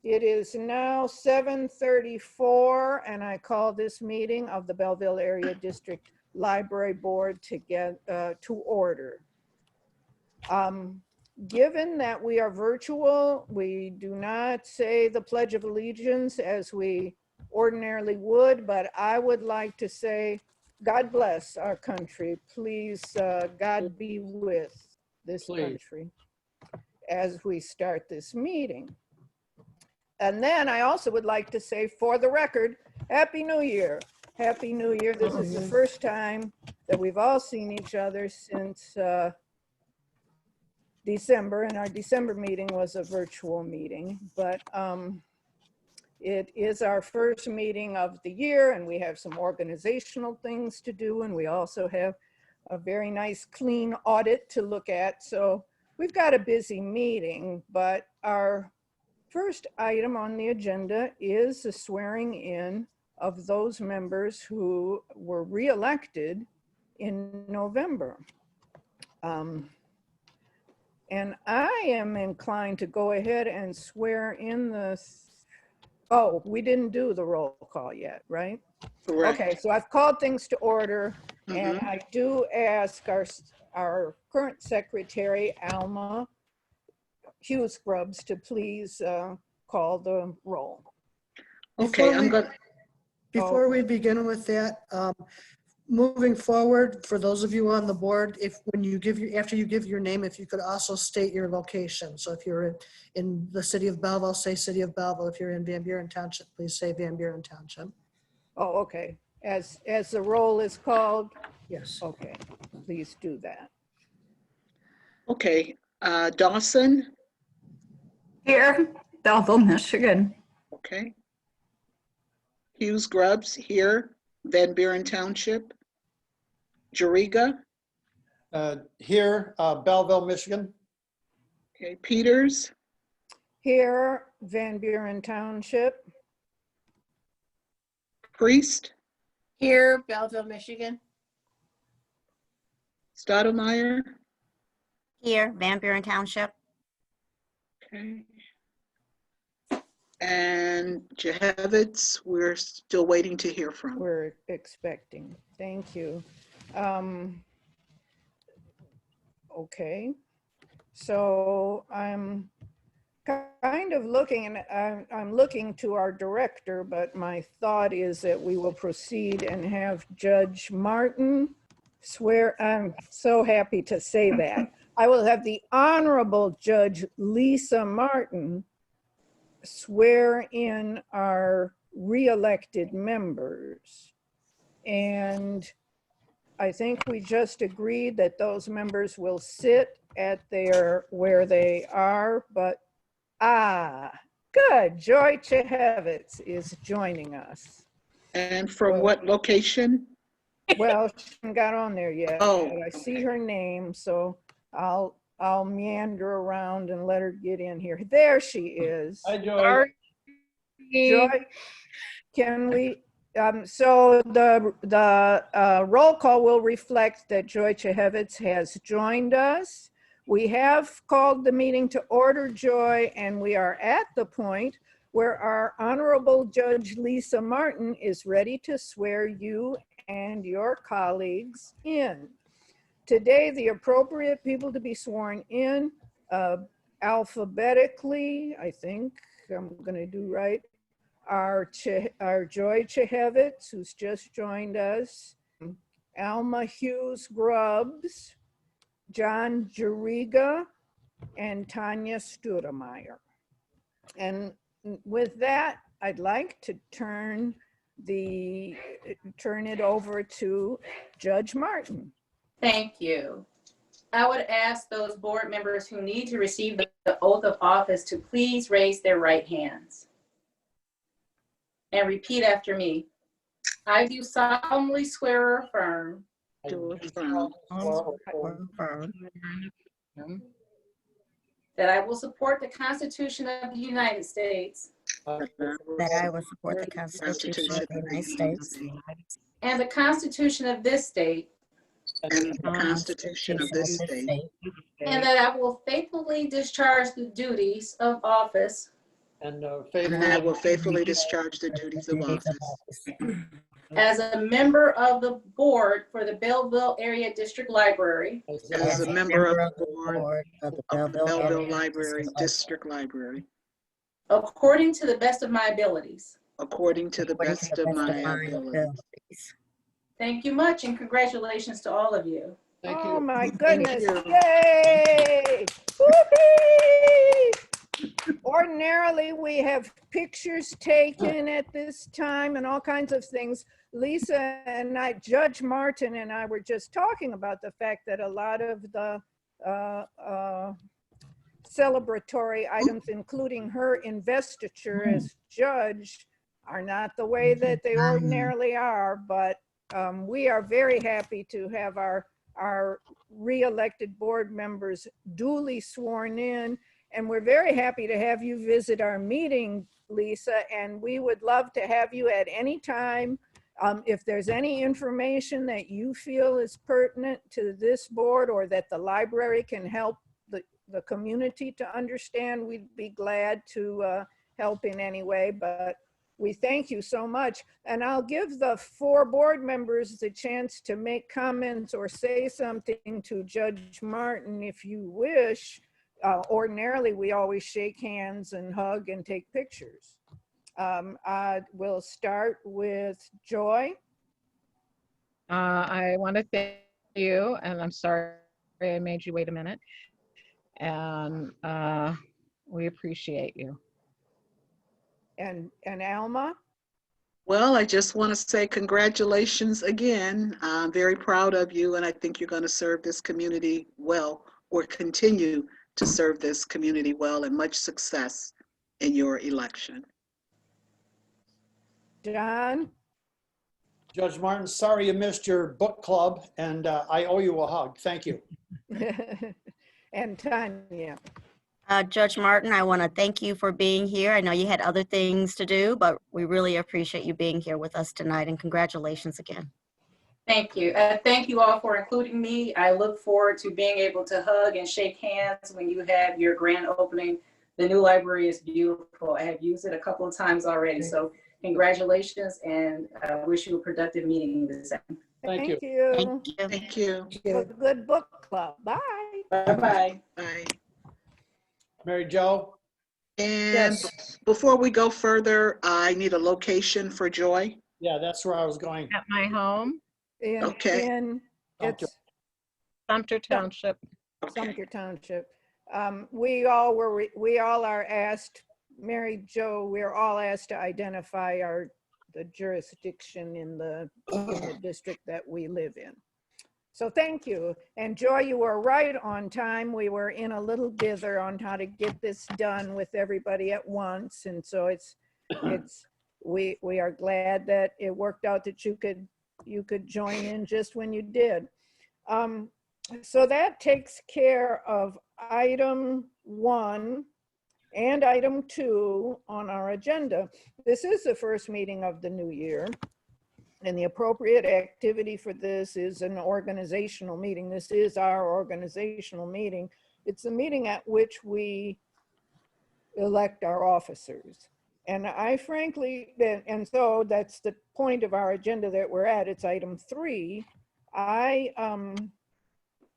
It is now 7:34, and I call this meeting of the Belleville Area District Library Board to order. Given that we are virtual, we do not say the Pledge of Allegiance as we ordinarily would, but I would like to say, God bless our country. Please, God be with this country as we start this meeting. And then I also would like to say, for the record, Happy New Year. Happy New Year. This is the first time that we've all seen each other since December, and our December meeting was a virtual meeting, but it is our first meeting of the year, and we have some organizational things to do, and we also have a very nice clean audit to look at. So we've got a busy meeting, but our first item on the agenda is the swearing in of those members who were reelected in November. And I am inclined to go ahead and swear in oh, we didn't do the roll call yet, right? Correct. Okay, so I've called things to order, and I do ask our current secretary, Alma Hughes Scrubs, to please call the roll. Okay, Before we begin with that, moving forward, for those of you on the board, after you give your name, if you could also state your location. So if you're in the city of Belleville, say city of Belleville. If you're in Van Buren Township, please say Van Buren Township. Oh, okay. As the roll is called? Yes. Okay, please do that. Okay, Dawson. Here, Belleville, Michigan. Okay. Hughes Grubbs here, Van Buren Township. Jariga. Here, Belleville, Michigan. Okay, Peters. Here, Van Buren Township. Priest. Here, Belleville, Michigan. Stottlemyre. Here, Van Buren Township. Okay. And Jehevitz, we're still waiting to hear from. We're expecting. Thank you. Okay. So I'm kind of looking, and I'm looking to our director, but my thought is that we will proceed and have Judge Martin swear. I'm so happy to say that. I will have the Honorable Judge Lisa Martin swear in our re-elected members. And I think we just agreed that those members will sit at where they are, but good. Joy Chehevitz is joining us. And from what location? Well, she hasn't got on there yet. Oh, but I see her name, so I'll meander around and let her get in here. There she is. Hi, Joy. Joy, can we? So the roll call will reflect that Joy Chehevitz has joined us. We have called the meeting to order, Joy, and we are at the point where our Honorable Judge Lisa Martin is ready to swear you and your colleagues in. Today, the appropriate people to be sworn in alphabetically, I think I'm going to do right, are Joy Chehevitz, who's just joined us, Alma Hughes Grubbs, John Jariga, and Tanya Stottlemyre. And with that, I'd like to turn it over to Judge Martin. Thank you. I would ask those board members who need to receive the oath of office to please raise their right hands and repeat after me. I do solemnly swear or affirm that I will support the Constitution of the United States That I will support the Constitution of the United States and the Constitution of this state, and the Constitution of this state, and that I will faithfully discharge the duties of office and and that I will faithfully discharge the duties of office as a member of the board for the Belleville Area District Library, as a member of the board of the of the Belleville Belleville Area Library District Library, according to the best of my abilities. according to the according to best the of best my of my ability. abilities. Thank you much and congratulations to all of you. Thank Oh, you. my Thank goodness. you. Yay! Whoopee! Ordinarily, we have pictures taken at this time and all kinds of things. Lisa and I, Judge Martin and I were just talking about the fact that a lot of the celebratory items, including her investiture as judge, are not the way that they ordinarily are, but we are very happy to have our re-elected board members duly sworn in. And we're very happy to have you visit our meeting, Lisa, and we would love to have you at any time. If there's any information that you feel is pertinent to this board or that the library can help the community to understand, we'd be glad to help in any way, but we thank you so much. And I'll give the 4 board members the chance to make comments or say something to Judge Martin if you wish. Ordinarily, we always shake hands and hug and take pictures. We'll start with Joy. I want to thank you, and I'm sorry I made you wait a minute. And we appreciate you. And Alma. Well, I just want to say congratulations again. I'm very proud of you, and I think you're going to serve this community well, or continue to serve this community well, and much success in your election. John. Judge Martin, sorry you missed your book club, and I owe you a hug. Thank you. And Tanya. Judge Martin, I want to thank you for being here. I know you had other things to do, but we really appreciate you being here with us tonight, and congratulations again. Thank you. Thank you all for including me. I look forward to being able to hug and shake hands when you have your grand opening. The new library is beautiful. I have used it a couple of times already. So congratulations, and I wish you a productive meeting this time. Thank you. Thank you. Thank you. For the good book club. Bye. Bye-bye. Bye. Mary Jo? And before we go further, I need a location for Joy. Yeah, that's where I was going. At my home, Okay. It's Sumter Township. Okay. Sumter Township. We all are asked, Mary Jo, we're all asked to identify the jurisdiction in the district that we live in. So thank you. And Joy, you were right on time. We were in a little dither on how to get this done with everybody at once. And so we are glad that it worked out that you could join in just when you did. So that takes care of item 1 and item 2 on our agenda. This is the first meeting of the new year, and the appropriate activity for this is an organizational meeting. This is our organizational meeting. It's a meeting at which we elect our officers. And I frankly, and so that's the point of our agenda that we're at. It's item 3. I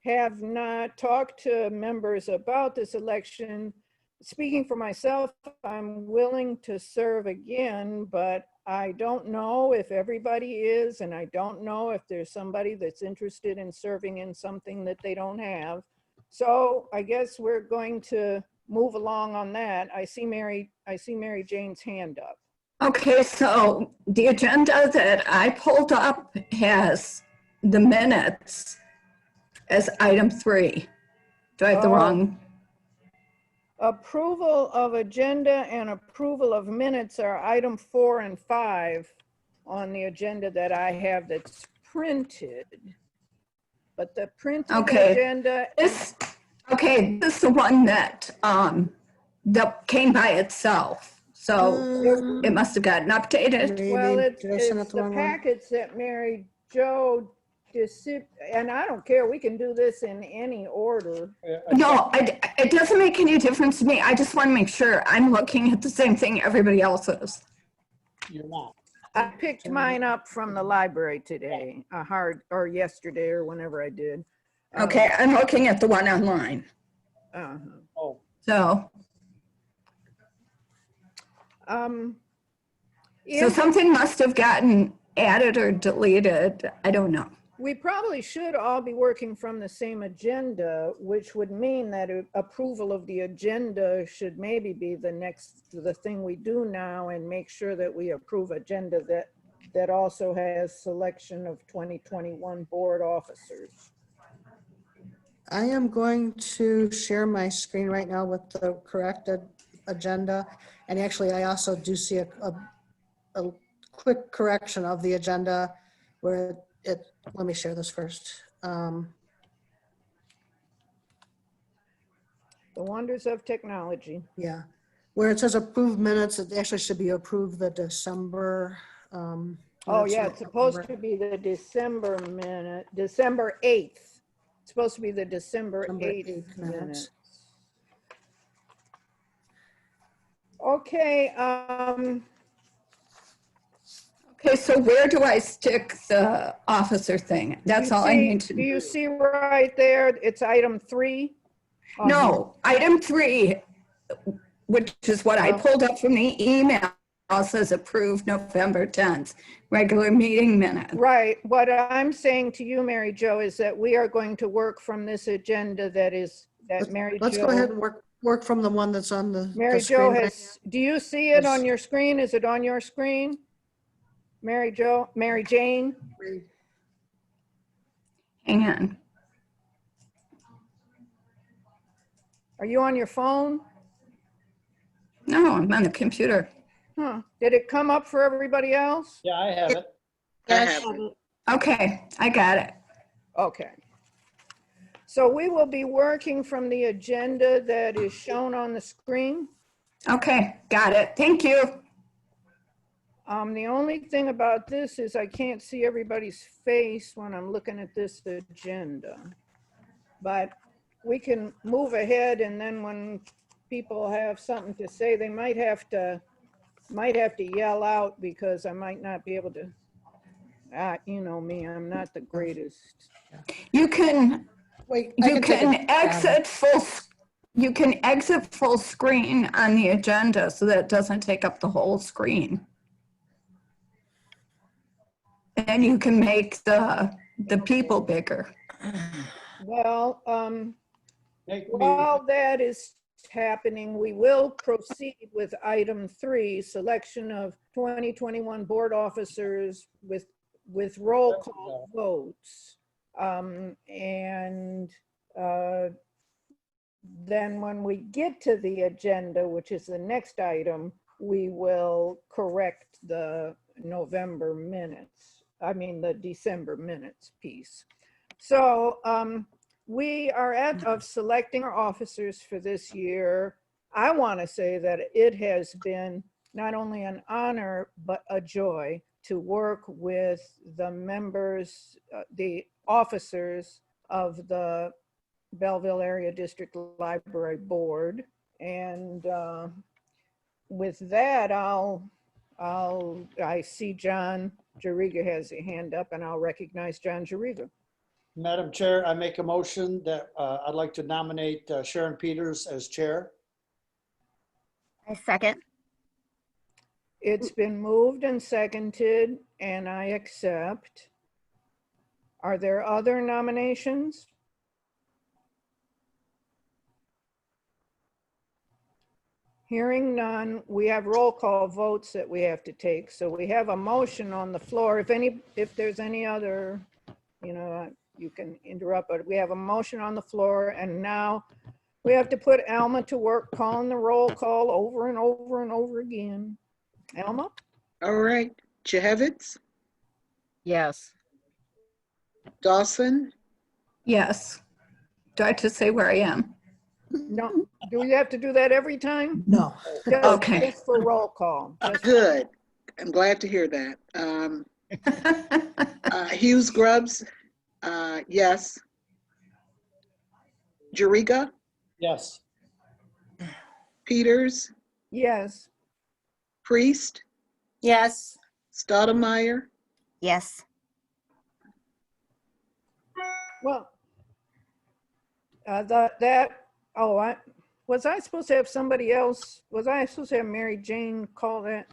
have not talked to members about this election. Speaking for myself, I'm willing to serve again, but I don't know if everybody is, and I don't know if there's somebody that's interested in serving in something that they don't have. So I guess we're going to move along on that. I see Mary Jane's hand up. Okay, so the agenda that I pulled up has the minutes as item 3. Do I have the wrong? Approval of agenda and approval of minutes are item 4 and 5 on the agenda that I have that's printed. But the printed agenda. This is the one that came by itself. So it must have gotten updated. Well, Maybe. it's Did I send it the the wrong one? packets that Mary Jo and I don't care, we can do this in any order. No, it doesn't make any difference to me. I just want to make sure I'm looking at the same thing everybody else is. You're not. I picked mine up from the library today, or yesterday, or whenever I did. Okay, I'm looking at the one online. Uh-huh. Oh, So In- something must have gotten added or deleted. I don't know. We probably should all be working from the same agenda, which would mean that approval of the agenda should maybe be the thing we do now, and make sure that we approve agenda that also has selection of 2021 board officers. I am going to share my screen right now with the corrected agenda. And actually, I also do see a quick correction of the agenda where let me share this first. The wonders of technology. Yeah, where it says approved minutes, it actually should be approved the December. Oh minutes yeah, from it's supposed October. to be the December 8th. It's supposed to be the December December 8th 8th minutes. minutes. Okay, Okay, so where do I stick the officer thing? That's all I need to do know. you see right there? It's item 3. No, item 3, which is what I Oh. pulled up from the email, says approved November 10th, regular meeting minute. Right. What I'm saying to you, Mary Jo, is that we are going to work from this agenda that Mary Jo. Let's go ahead and work from the one that's on the Mary screen Jo right has, do you see it on Yes. your screen? Is it on your screen? Mary Jane? now. Hang on. Are you on your phone? No, I'm on the computer. Huh. Did it come up for everybody else? yeah, I have it. I have it. Okay, I got it. Okay. So we will be working from the agenda that is shown on the screen. Okay, got it. Thank you. The only thing about this is I can't see everybody's face when I'm looking at this agenda. But we can move ahead, and then when people have something to say, they might have to yell out, because I might not be able to, you know me, I'm not the greatest. You can Wait, I You take can it. exit full screen on the agenda so that it doesn't take up the whole screen. And you can make the people bigger. Well, Make me, while that is happening, we will proceed with item 3, selection of 2021 board officers with roll call votes. Then when we get to the agenda, which is the next item, we will correct the November minutes. I mean, the December minutes piece. So we are of selecting our officers for this year. I want to say that it has been not only an honor, but a joy to work with the members, the officers of the Belleville Area District Library Board. And with that, I see John Jariga has a hand up, and I'll recognize John Jariga. Madam Chair, I make a motion that I'd like to nominate Sharon Peters as chair. I second. It's been moved and seconded, and I accept. Are there other nominations? Hearing none, we have roll call votes that we have to take. So we have a motion on the floor. If there's any other, you can interrupt, but we have a motion on the floor, and now we have to put Alma to work calling the roll call over and over and over again. Alma? All right. Jehevitz, Yes. Dawson, Yes. Do I have to say where I am? No, do we have to do that every time? No. Okay. Just for roll call. good. I'm glad to hear that. Hughes Grubbs, Yes. Jeriga, Yes. Peters, Yes. Priest, Yes. Stoudemire, Yes. Well, was I supposed to have somebody else? Was I supposed to have Mary Jane call that?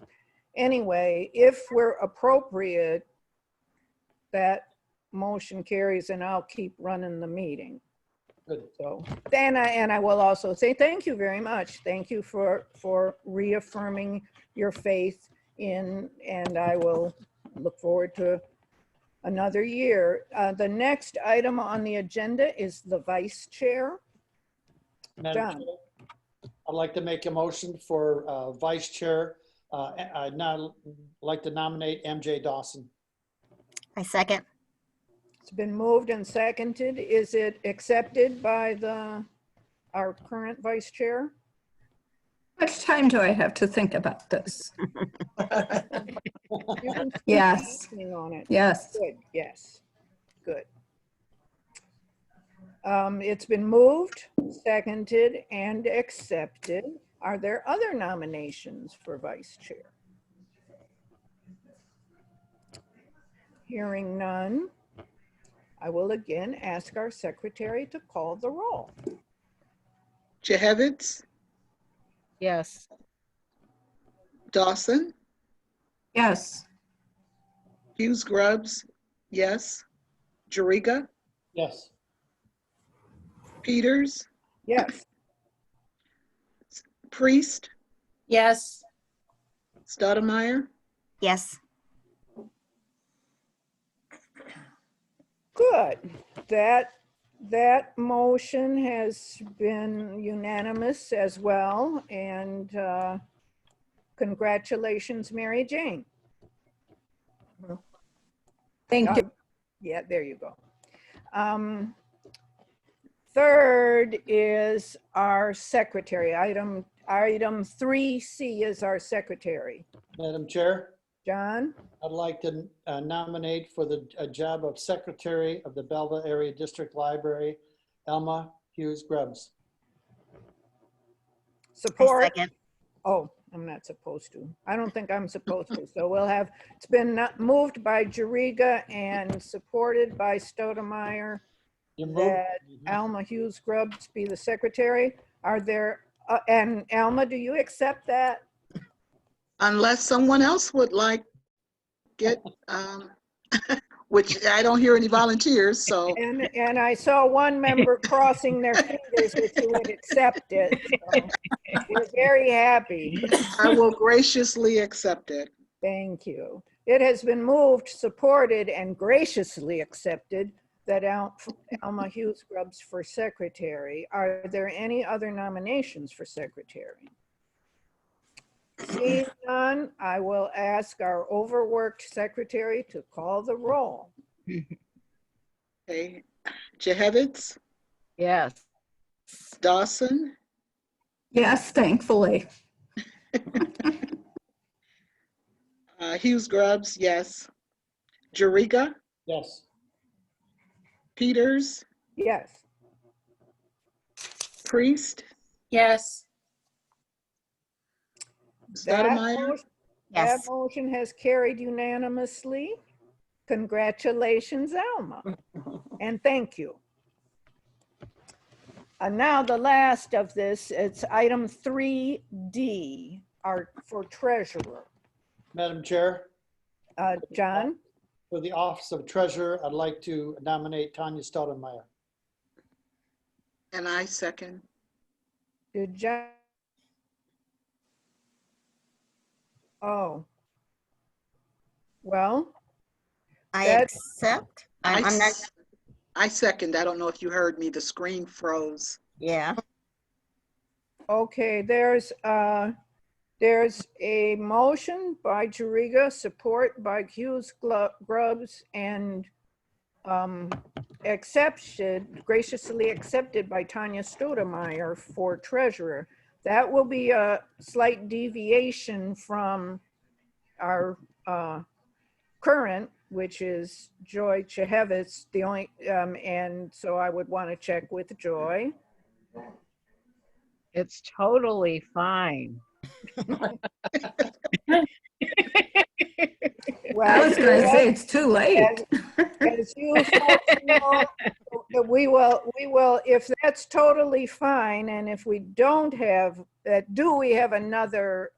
Anyway, if we're appropriate, that motion carries and I'll keep running the meeting. Good. So then I will also say thank you very much. Thank you for reaffirming your faith in, and I will look forward to another year. The next item on the agenda is the vice chair. Madam John. Chair, I'd like to make a motion for vice chair. I'd now like to nominate MJ Dawson. I second. It's been moved and seconded. Is it accepted by our current vice chair? How much time do I have to think about this? You can speak Yes. anything on it. Yes. Good, yes, good. It's been moved, seconded, and accepted. Are there other nominations for vice chair? Hearing none, I will again ask our secretary to call the roll. Jehevitz, Yes. Dawson, Yes. Hughes Grubbs, yes. Jeriga, Yes. Peters, Yes, Priest, Yes. Stoudemire, Yes. good. That motion has been unanimous as well, and congratulations, Mary Jane. Thank you. Yeah, there you go. Third is our secretary. Item 3C is our secretary. Madam Chair, John? I'd like to nominate for the job of secretary of the Belleville Area District Library, Elma Hughes Grubbs. I Support? second. Oh, I'm not supposed to. I don't think I'm supposed to. So we'll have, it's been moved by Jeriga and supported by Stoudemire You move? that Alma Hughes Grubbs be the secretary. Are there, and Alma, do you accept that? unless someone else would like it, which I don't hear any volunteers, so And I saw one member crossing their fingers that you would accept it. So we're very happy. I will graciously accept it. Thank you. It has been moved, supported, and graciously accepted that Alma Hughes Grubbs for secretary. Are there any other nominations for secretary? Seeing none, I will ask our overworked secretary to call the roll. Okay, Jehevitz, Yes. Dawson, Yes, thankfully. Hughes Grubbs, yes. Jeriga, Yes. Peters, Yes, Priest, Yes. that Stoudemire, motion, that Yes. motion has carried unanimously. Congratulations, Alma, and thank you. And now the last of this, it's item 3D, for treasurer. Madam Chair, John? for the office of treasurer, I'd like to nominate Tanya Stoudemire. and I second. Did John? Oh. Well, I That- accept. I'm not, I second. I don't know if you heard me. The screen froze. yeah. okay, there's a motion by Jeriga, support by Hughes Grubbs, and graciously accepted by Tanya Stoudemire for treasurer. That will be a slight deviation from our current, which is Joy Chehevitz, the only, and so I would want to check with Joy. It's totally fine. I was going to say it's too late. As you folks know, we will, if that's totally fine, and if we don't have, do we have another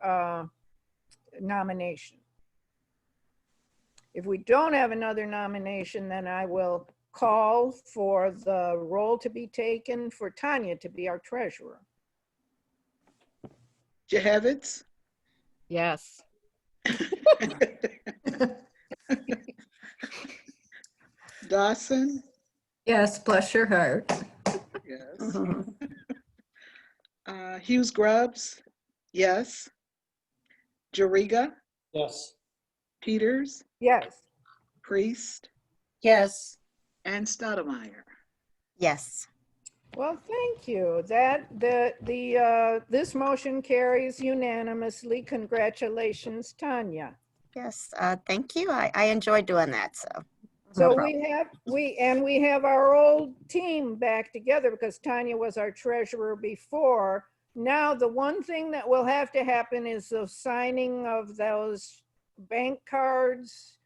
nomination? If we don't have another nomination, then I will call for the role to be taken for Tanya to be our treasurer. Jehevitz? Yes. Dawson? Yes, bless your heart. Yes. Hughes Grubbs? Yes. Jariga? Yes. Peters? Yes. Priest? Yes. And Stoudemire? Yes. Well, thank you. This motion carries unanimously. Congratulations, Tanya. Yes. Thank you. I enjoyed doing that. So. So No we have our old team back together because Tanya was our treasurer before. Now, the one thing that will have to happen is the signing of those bank cards,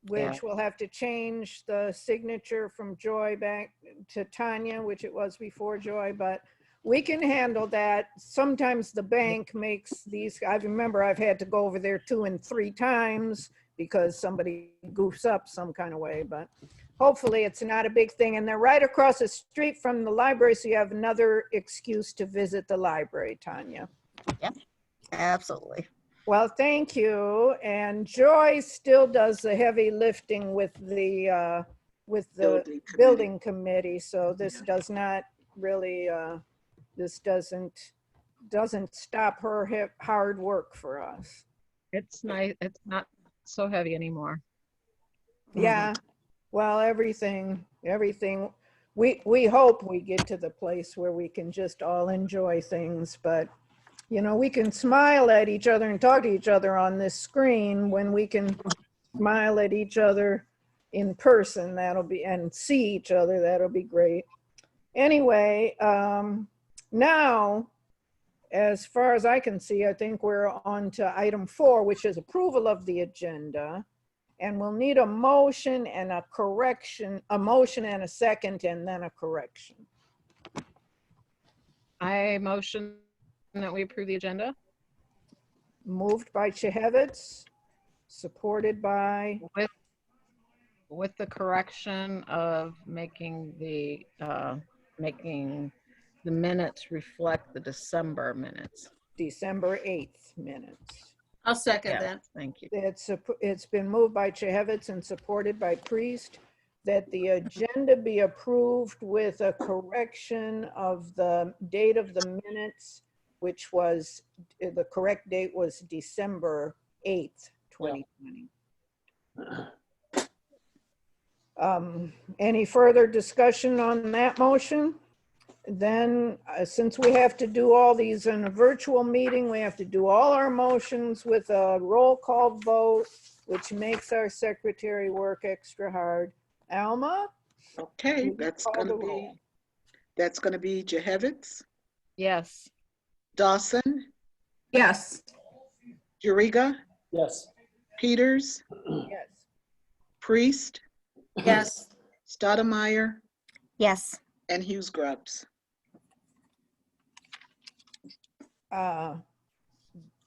which will have to change the signature from Joy back to Tanya, which it was before Joy, but we can handle that. Sometimes the bank makes these, I remember I've had to go over there 2 and 3 times because somebody goofs up some kind of way, but hopefully it's not a big thing. And they're right across the street from the library, so you have another excuse to visit the library, Tanya. Yep, absolutely. Well, thank you. And Joy still does the heavy lifting with the building committee. So this does not really, this doesn't stop her hard work for us. It's nice. It's not so heavy anymore. Yeah, well, everything, we hope we get to the place where we can just all enjoy things, but you know, we can smile at each other and talk to each other on this screen. When we can smile at each other in person, and see each other, that'll be great. Anyway, now, as far as I can see, I think we're on to item 4, which is approval of the agenda. And we'll need a motion and a correction, a motion and a second, and then a correction. I motion that we approve the agenda. Moved by Chehevitz, supported by, With the correction of making the minutes reflect the December minutes. December 8th minutes. I'll second Yeah, that. thank you. It's been moved by Chehevitz and supported by Priest that the agenda be approved with a correction of the date of the minutes, which was, the correct date was December 8th, 2020. Any further discussion on that motion? Then, since we have to do all these in a virtual meeting, we have to do all our motions with a roll call vote, which makes our secretary work extra hard. Alma? Okay, Will you call the roll? that's gonna be Jehevitz, Yes. Dawson, Yes, Jariga, Yes. Peters, Yes. Priest, Yes. Stoudemire, Yes. and Hughes Grubbs.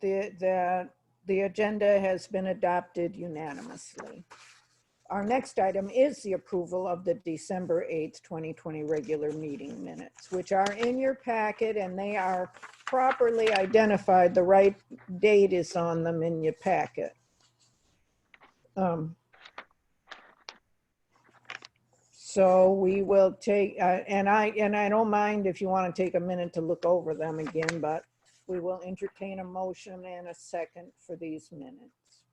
The agenda has been adopted unanimously. Our next item is the approval of the December 8th, 2020 regular meeting minutes, which are in your packet, and they are properly identified. The right date is on them in your packet. So we will take, and I don't mind if you want to take a minute to look over them again, but we will entertain a motion and a second for these minutes.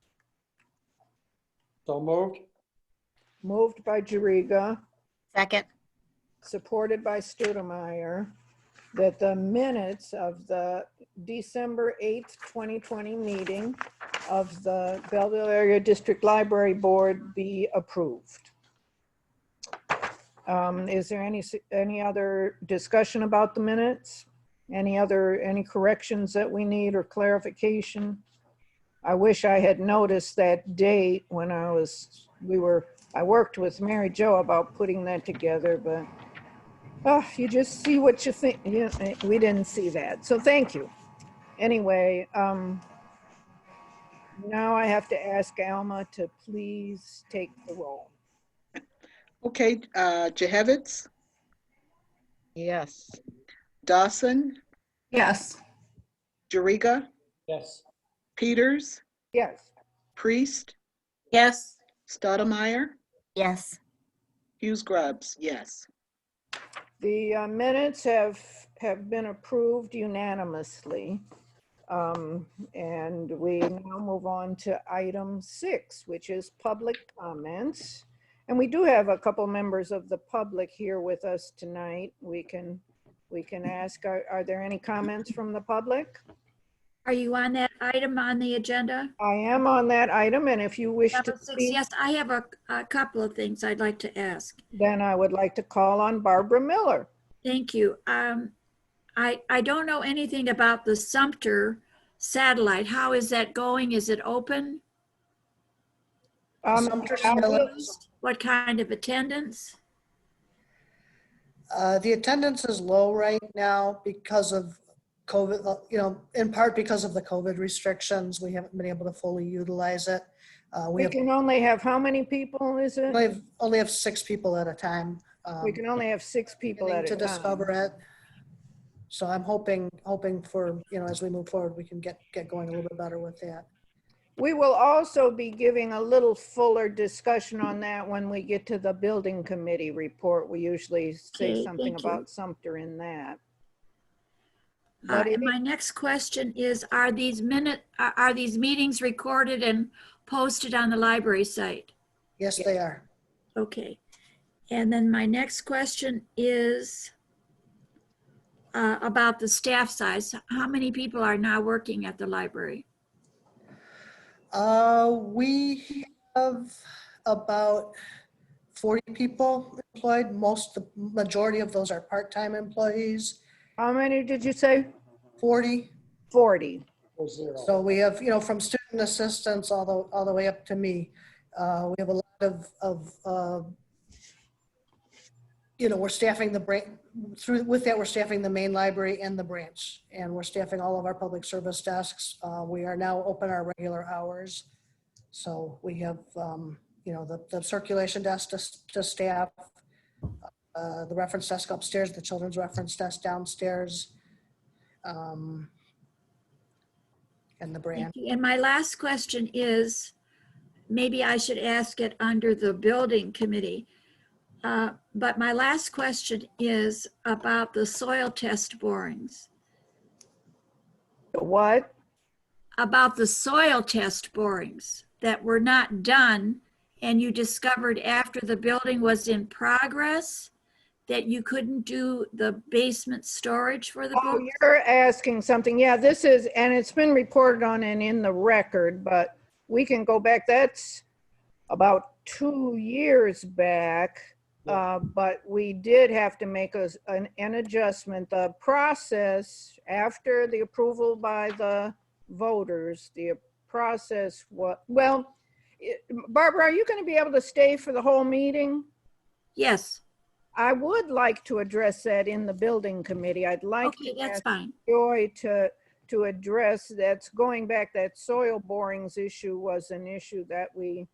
So moved. Moved by Jariga, Second. supported by Stoudemire, that the minutes of the December 8th, 2020 meeting of the Belleville Area District Library Board be approved. Is there any other discussion about the minutes? Any corrections that we need or clarification? I wish I had noticed that date when I worked with Mary Jo about putting that together, but you just see what you think. Yeah, we didn't see that. So thank you. Anyway, now I have to ask Alma to please take the roll. Okay, Jehevitz, Yes. Dawson, Yes. Jeriga, Yes. Peters, Yes. Priest, Yes. Stottlemyre, Yes. Hughes Grubbs, yes. The minutes have been approved unanimously. And we now move on to item 6, which is public comments. And we do have a couple members of the public here with us tonight. We can ask, are there any comments from the public? Are you on that item on the agenda? I am on that item, and if you wish to Number 6, speak, yes, I have a couple of things I'd like to ask. then I would like to call on Barbara Miller. Thank you. I don't know anything about the Sumter satellite. How is that going? Is it open? Sumter satellite. What kind of attendance? The attendance is low right now because of COVID, in part because of the COVID restrictions. We haven't been able to fully utilize it. We can only have how many people, is it? only have 6 people at a time. We can only have 6 people at a to time. discover it. So I'm hoping for, as we move forward, we can get going a little bit better with that. We will also be giving a little fuller discussion on that when we get to the building committee report. We usually say Okay, something thank you. about Sumter in that. But And my next question is, are these meetings recorded and posted on the library site? Yes, they are. Okay. And then my next question is about the staff size. How many people are now working at the library? We have about 40 people employed. The majority of those are part-time employees. how many did you say? 40. 40. 0. So we have, from student assistants all the way up to me. We have a lot of we're staffing the branch. With that, we're staffing the main library and the branch, and we're staffing all of our public service desks. We are now open our regular hours. So we have, the circulation desk to staff, the reference desk upstairs, the children's reference desk downstairs, and the branch. Thank you. And my last question is, maybe I should ask it under the building committee. But my last question is about the soil test borings. What? About the soil test borings that were not done, and you discovered after the building was in progress that you couldn't do the basement storage for the Oh, books? you're asking something. Yeah, this is, and it's been reported on and in the record, but we can go back. That's about 2 years back. But we did have to make an adjustment. The process after the approval by the voters, the process was, Barbara, are you going to be able to stay for the whole meeting? Yes. I would like to address that in the building committee. I'd like Okay, to that's ask fine. Joy to address that's going back. That soil borings issue was an issue that we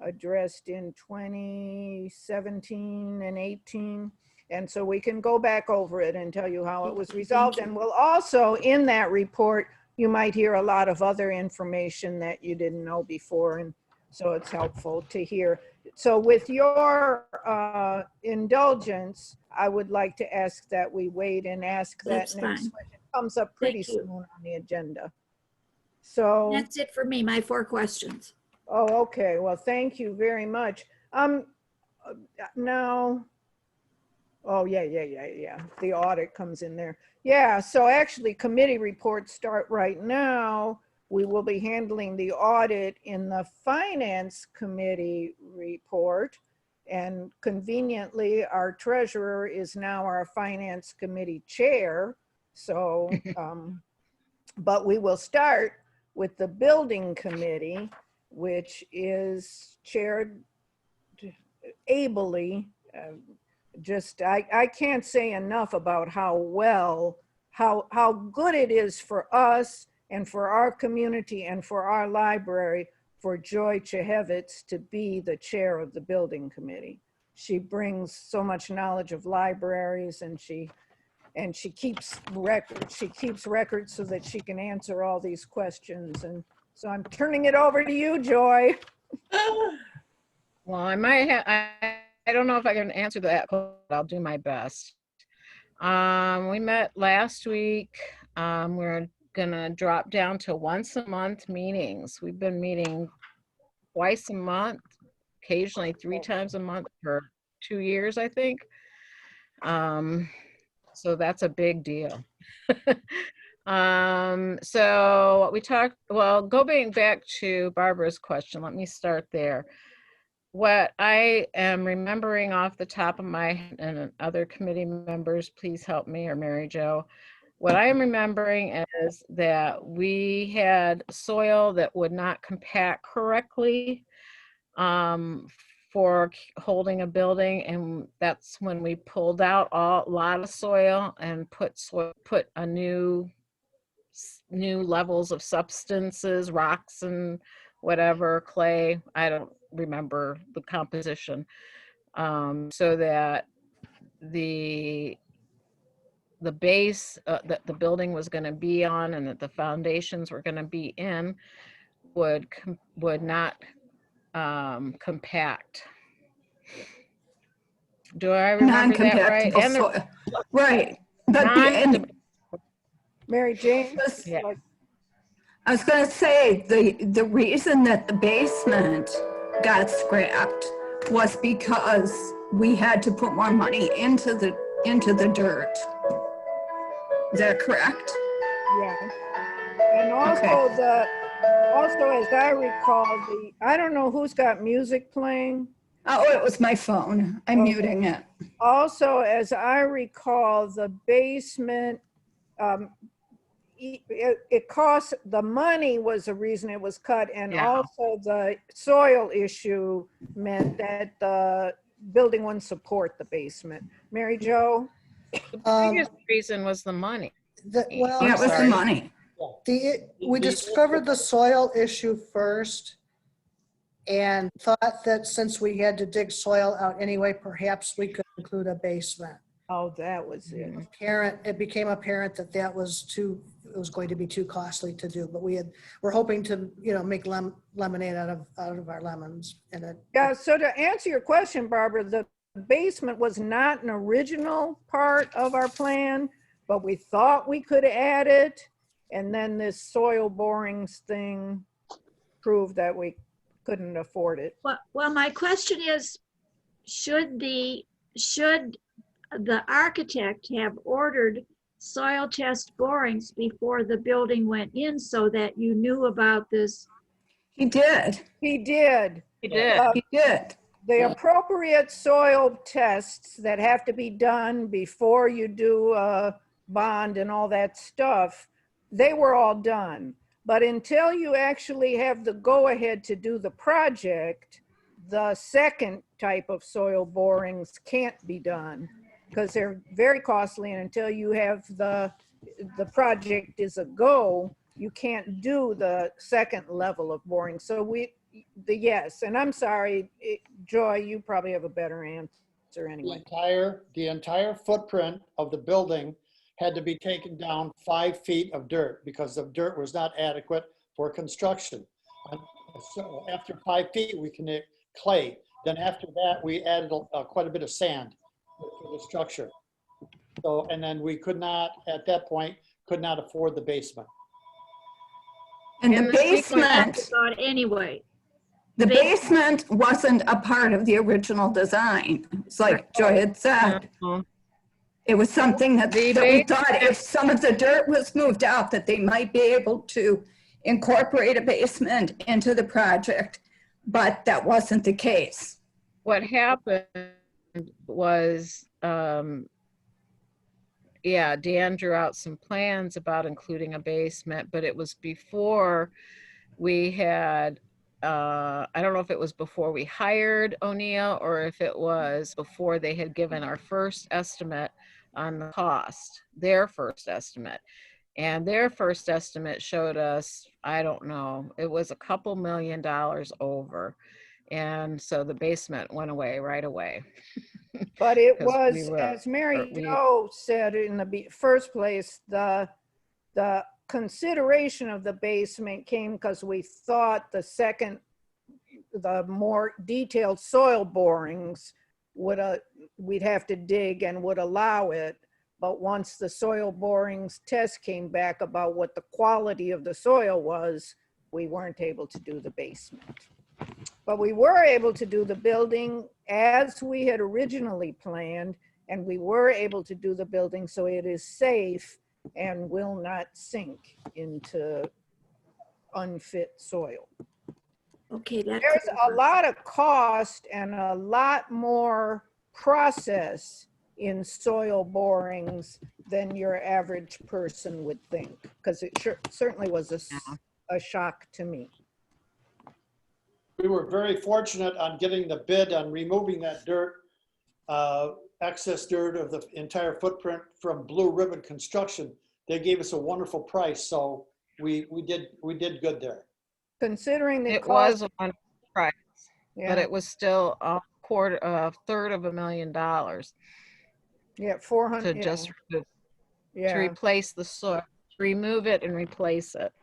addressed in 2017 and 18. And so we can go back over it and tell you how it was resolved. Thank you. And we'll also, in that report, you might hear a lot of other information that you didn't know before. And so it's helpful to hear. So with your indulgence, I would like to ask that we wait and ask that That's next fine. question. It comes up pretty Thank you. soon on the agenda. So. That's it for me, my 4 questions. Oh, okay. Well, thank you very much. Now, oh, yeah. The audit comes in there. Yeah, so actually committee reports start right now. we will be handling the audit in the Finance Committee report. And conveniently, our treasurer is now our Finance Committee chair. So, but we will start with the Building Committee, which is chaired ably. I can't say enough about how good it is for us and for our community and for our library for Joy Chehevitz to be the chair of the Building Committee. She brings so much knowledge of libraries, and she keeps records. She keeps records so that she can answer all these questions. And so I'm turning it over to you, Joy. Well, I might have, I don't know if I can answer that, but I'll do my best. We met last week. We're gonna drop down to once a month meetings. We've been meeting twice a month, occasionally 3 times a month for 2 years, I think. So that's a big deal. So what we talked, well, going back to Barbara's question, let me start there. What I am remembering off the top of my head, and other committee members, please help me, or Mary Jo. What I am remembering is that we had soil that would not compact correctly for holding a building, and that's when we pulled out a lot of soil and put a new levels of substances, rocks and whatever, clay. I don't remember the composition, so that the base that the building was going to be on and that the foundations were going to be in would not compact. Do I remember that right? Non-compactable soil. Right. But Mary Jane? Yeah. I was going to say, the reason that the basement got scrapped was because we had to put more money into the dirt. Is that correct? Yeah. And also also, as I recall, I don't know who's got music playing. Oh, it was my phone. I'm muting it. Also, as I recall, the basement, it cost, the money was the reason it was cut, and also the soil issue meant that the building wouldn't support the basement. Mary Jo? The biggest reason was the money. It was the money. We discovered the soil issue first and thought that since we had to dig soil out anyway, perhaps we could include a basement. Oh, that was it. It became apparent that it was going to be too costly to do, but we're hoping to, make lemonade out of our lemons. Yeah, so to answer your question, Barbara, the basement was not an original part of our plan, but we thought we could add it. And then this soil borings thing proved that we couldn't afford it. Well, my question is, should the architect have ordered soil test borings before the building went in so that you knew about this? He did. He did. He did. He did. The appropriate soil tests that have to be done before you do a bond and all that stuff, they were all done. But until you actually have the go-ahead to do the project, the second type of soil borings can't be done because they're very costly, and until you have the project is a go, you can't do the second level of boring. So yes, and I'm sorry, Joy, you probably have a better answer anyway. The entire footprint of the building had to be taken down 5 feet of dirt because the dirt was not adequate for construction. So after 5 feet, we can clay. Then after that, we added quite a bit of sand to the structure. So, and then we could not, at that point, could not afford the basement. And the basement, anyway. the basement wasn't a part of the original design. It's like Joy had said. It was something that we thought if some of the dirt was moved out, that they might be able to incorporate a basement into the project, but that wasn't the case. What happened was, yeah, Dan drew out some plans about including a basement, but it was before we had, I don't know if it was before we hired O'Neill or if it was before they had given our first estimate on the cost, their first estimate. And their first estimate showed us, I don't know, it was a couple $1 million over. And so the basement went away right away. But it 'Cause we was, were- as Mary we- Jo said in the first place, the consideration of the basement came because we thought the more detailed soil borings we'd have to dig and would allow it. But once the soil borings test came back about what the quality of the soil was, we weren't able to do the basement. But we were able to do the building as we had originally planned, and we were able to do the building so it is safe and will not sink into unfit soil. Okay, that There's clears a up. lot of cost and a lot more process in soil borings than your average person would think, because it certainly was a shock to me. We were very fortunate on getting the bid on removing that dirt, excess dirt of the entire footprint from Blue Ribbon Construction. They gave us a wonderful price, so we did good there. Considering the It cost, was a one price, but yeah, it was still a third of $1 million yeah, to 400, just to yeah, replace the soil, to remove it and replace it.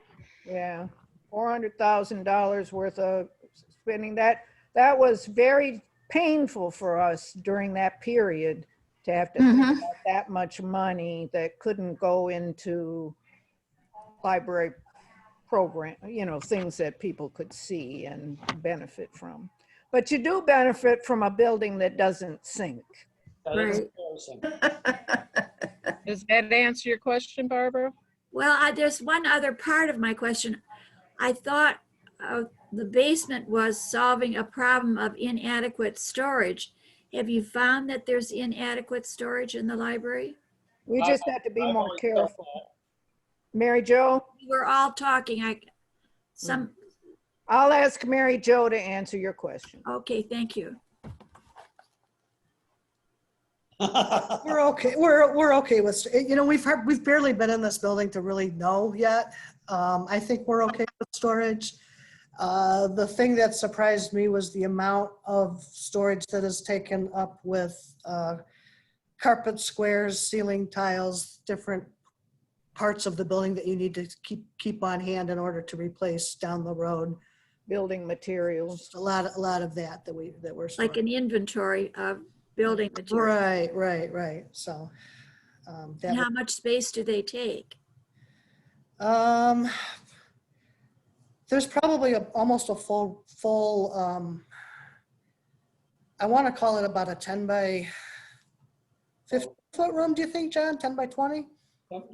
yeah, $400,000 worth of spending. That was very painful for us during that period to have to think about that much money that couldn't go into library program, things that people could see and benefit from. But you do benefit from a building that doesn't sink. That is Right. embarrassing. Does that answer your question, Barbara? Well, there's one other part of my question. I thought the basement was solving a problem of inadequate storage. Have you found that there's inadequate storage in the library? We just have to be I've more always felt careful. Mary Jo, We were all talking, I'll ask Mary Jo to answer your question. okay, thank you. that. We're okay. We're okay with, we've barely been in this building to really know yet. I think we're okay with storage. The thing that surprised me was the amount of storage that is taken up with carpet squares, ceiling tiles, different parts of the building that you need to keep on hand in order to replace down the road. Building materials. Just a lot of that we're storing. Like an inventory of building material. Right. So that And how much space do they take? there's probably almost a full I want to call it about a 10 by 50 foot room. Do you think, John? 10 by 20?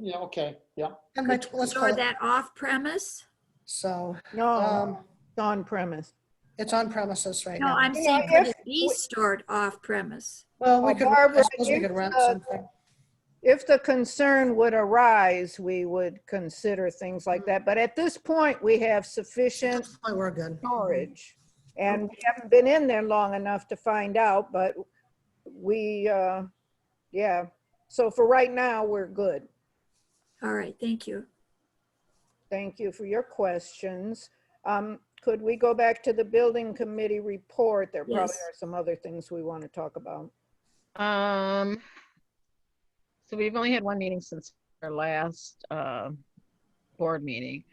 Yeah, okay, yeah. 10 by Could you let's call store it. that off premise? So No, it's on premise. it's on premises right No, now. I'm You saying know, could if it be stored off premise? Well, we Oh, could, Barbara, I suppose we could rent something. If the concern would arise, we would consider things like that. But at this point, we have sufficient We're good. storage. And we haven't been in there long enough to find out, but yeah. So for right now, we're good. All right, thank you. Thank you for your questions. Could we go back to the building committee report? There probably Yes. are some other things we want to talk about. So we've only had one meeting since our last board meeting.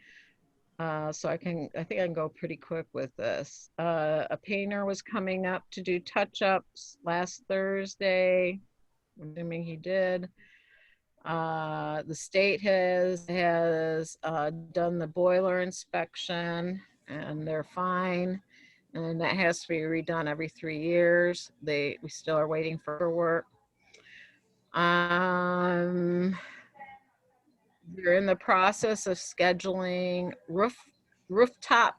So I think I can go pretty quick with this. A painter was coming up to do touch-ups last Thursday. I'm assuming he did. The state has done the boiler inspection and they're fine. And that has to be redone every 3 years. We still are waiting for work. They're in the process of scheduling rooftop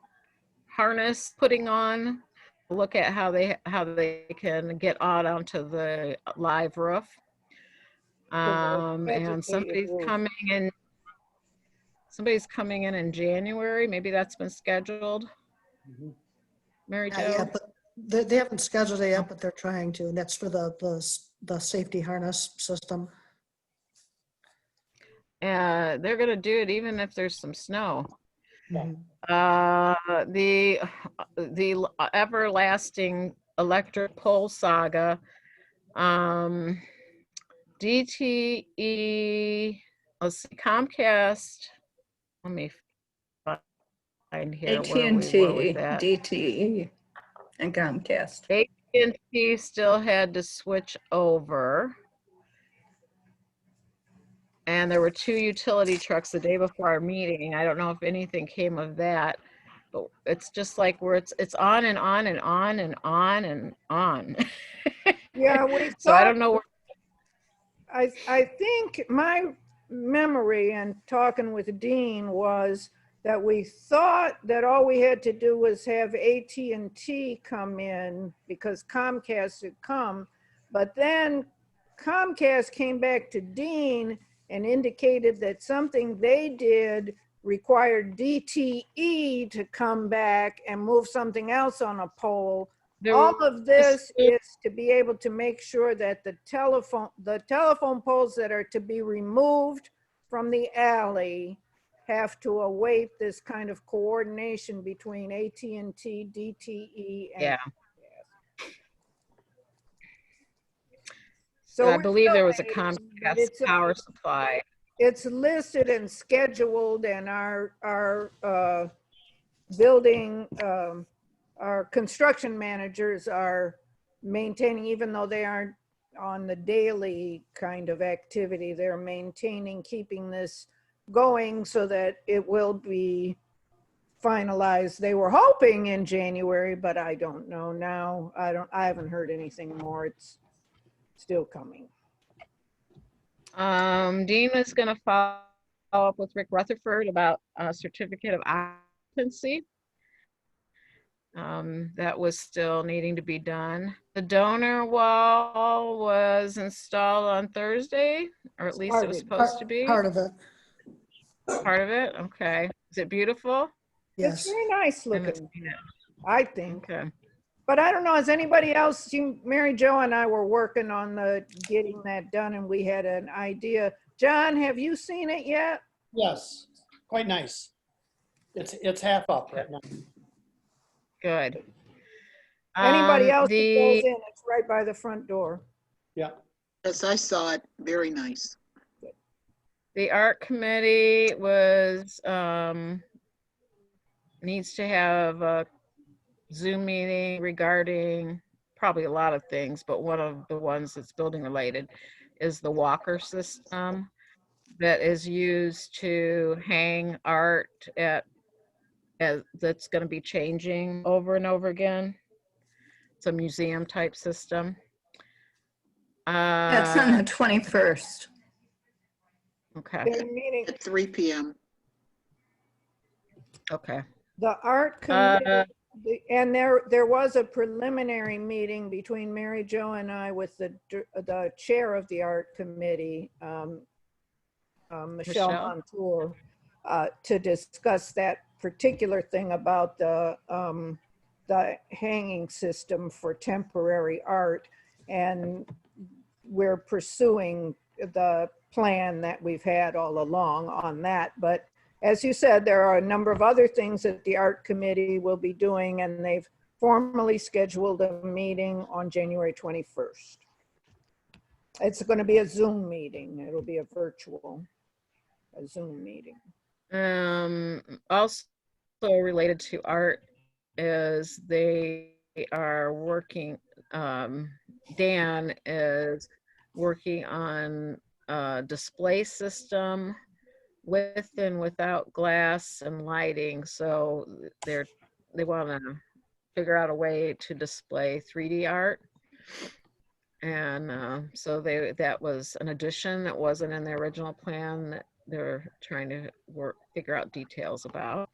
harness putting on. Look at how they can get out onto the live roof. And Vegetated somebody's roof. coming in January. Maybe that's been scheduled. Mary Not Jo? yet, but they haven't scheduled it yet, but they're trying to, and that's for the safety harness system. They're gonna do it even if there's some snow. Mhm. The everlasting electric pole saga. DTE, let's see, Comcast. Let me find here where we were with AT&T, that. DTE, and Comcast. AT&T still had to switch over. And there were 2 utility trucks the day before our meeting. I don't know if anything came of that, but it's just like where it's on and on and on and on and on. Yeah, we So I thought, don't know. I think my memory and talking with Dean was that we thought that all we had to do was have AT&T come in because Comcast had come. But then Comcast came back to Dean and indicated that something they did required DTE to come back and move something else on a pole. All of this is to be able to make sure that the telephone poles that are to be removed from the alley have to await this kind of coordination between AT&T, DTE, and Yeah. so I we're believe still there was a waiting, but Comcast power supply. it's listed and scheduled, and our building, our construction managers are maintaining, even though they aren't on the daily kind of activity, they're maintaining, keeping this going so that it will be finalized. They were hoping in January, but I don't know now. I haven't heard anything more. It's still coming. Dean is going to follow up with Rick Rutherford about a certificate of occupancy. That was still needing to be done. The donor wall was installed on Thursday, or at least it was supposed to be. Part of it, Part of it? Okay. Is it beautiful? It's yes. very nice I haven't looking, seen it. I think. Okay. But I don't know, has anybody else seen, Mary Jo and I were working on getting that done, and we had an idea. John, have you seen it yet? Yes, quite nice. It's half up right now. Good. Anybody else who goes The in, it's right by the front door. Yeah. Yes, I saw it. Very nice. art committee was needs to have a Zoom meeting regarding probably a lot of things, but one of the ones that's building related is the walker system that is used to hang art that's going to be changing over and over again. It's a museum type system. That's on the 21st. Okay. They're meeting, At 3 p.m. Okay. the art committee, and there was a preliminary meeting between Mary Jo and I with the chair of the art committee, Michelle Montour, to discuss that particular thing about the hanging system for temporary art. And we're pursuing the plan that we've had all along on that. But as you said, there are a number of other things that the art committee will be doing, and they've formally scheduled a meeting on January 21st. It's going to be a Zoom meeting. It'll be a Zoom meeting. Also related to art is they are working, Dan is working on a display system with and without glass and lighting. So they want to figure out a way to display 3D art. And so that was an addition that wasn't in the original plan they're trying to figure out details about.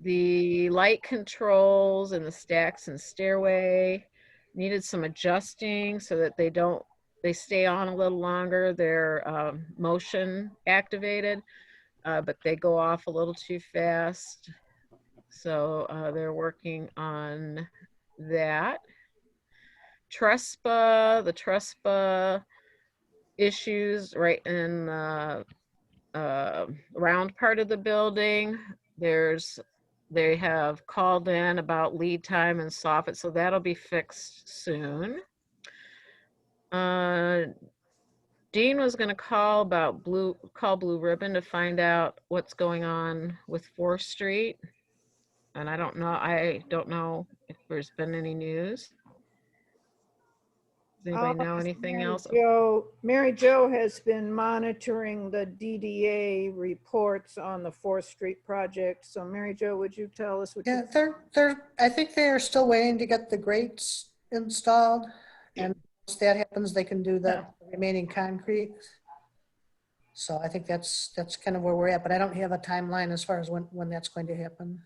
The light controls and the stacks and stairway needed some adjusting so that they stay on a little longer. They're motion activated, but they go off a little too fast. So they're working on that. The Trespa issues right in the round part of the building. They have called in about lead time and soffit, so that'll be fixed soon. Dean was going to call Blue Ribbon to find out what's going on with 4th Street. And I don't know if there's been any news. Does anybody know anything else? Mary Jo has been monitoring the DDA reports on the 4th Street project. So Mary Jo, would you tell us what? Yeah, I think they are still waiting to get the grates installed. And once that happens, they can do the remaining concrete. So I think that's kind of where we're at, but I don't have a timeline as far as when that's going to happen.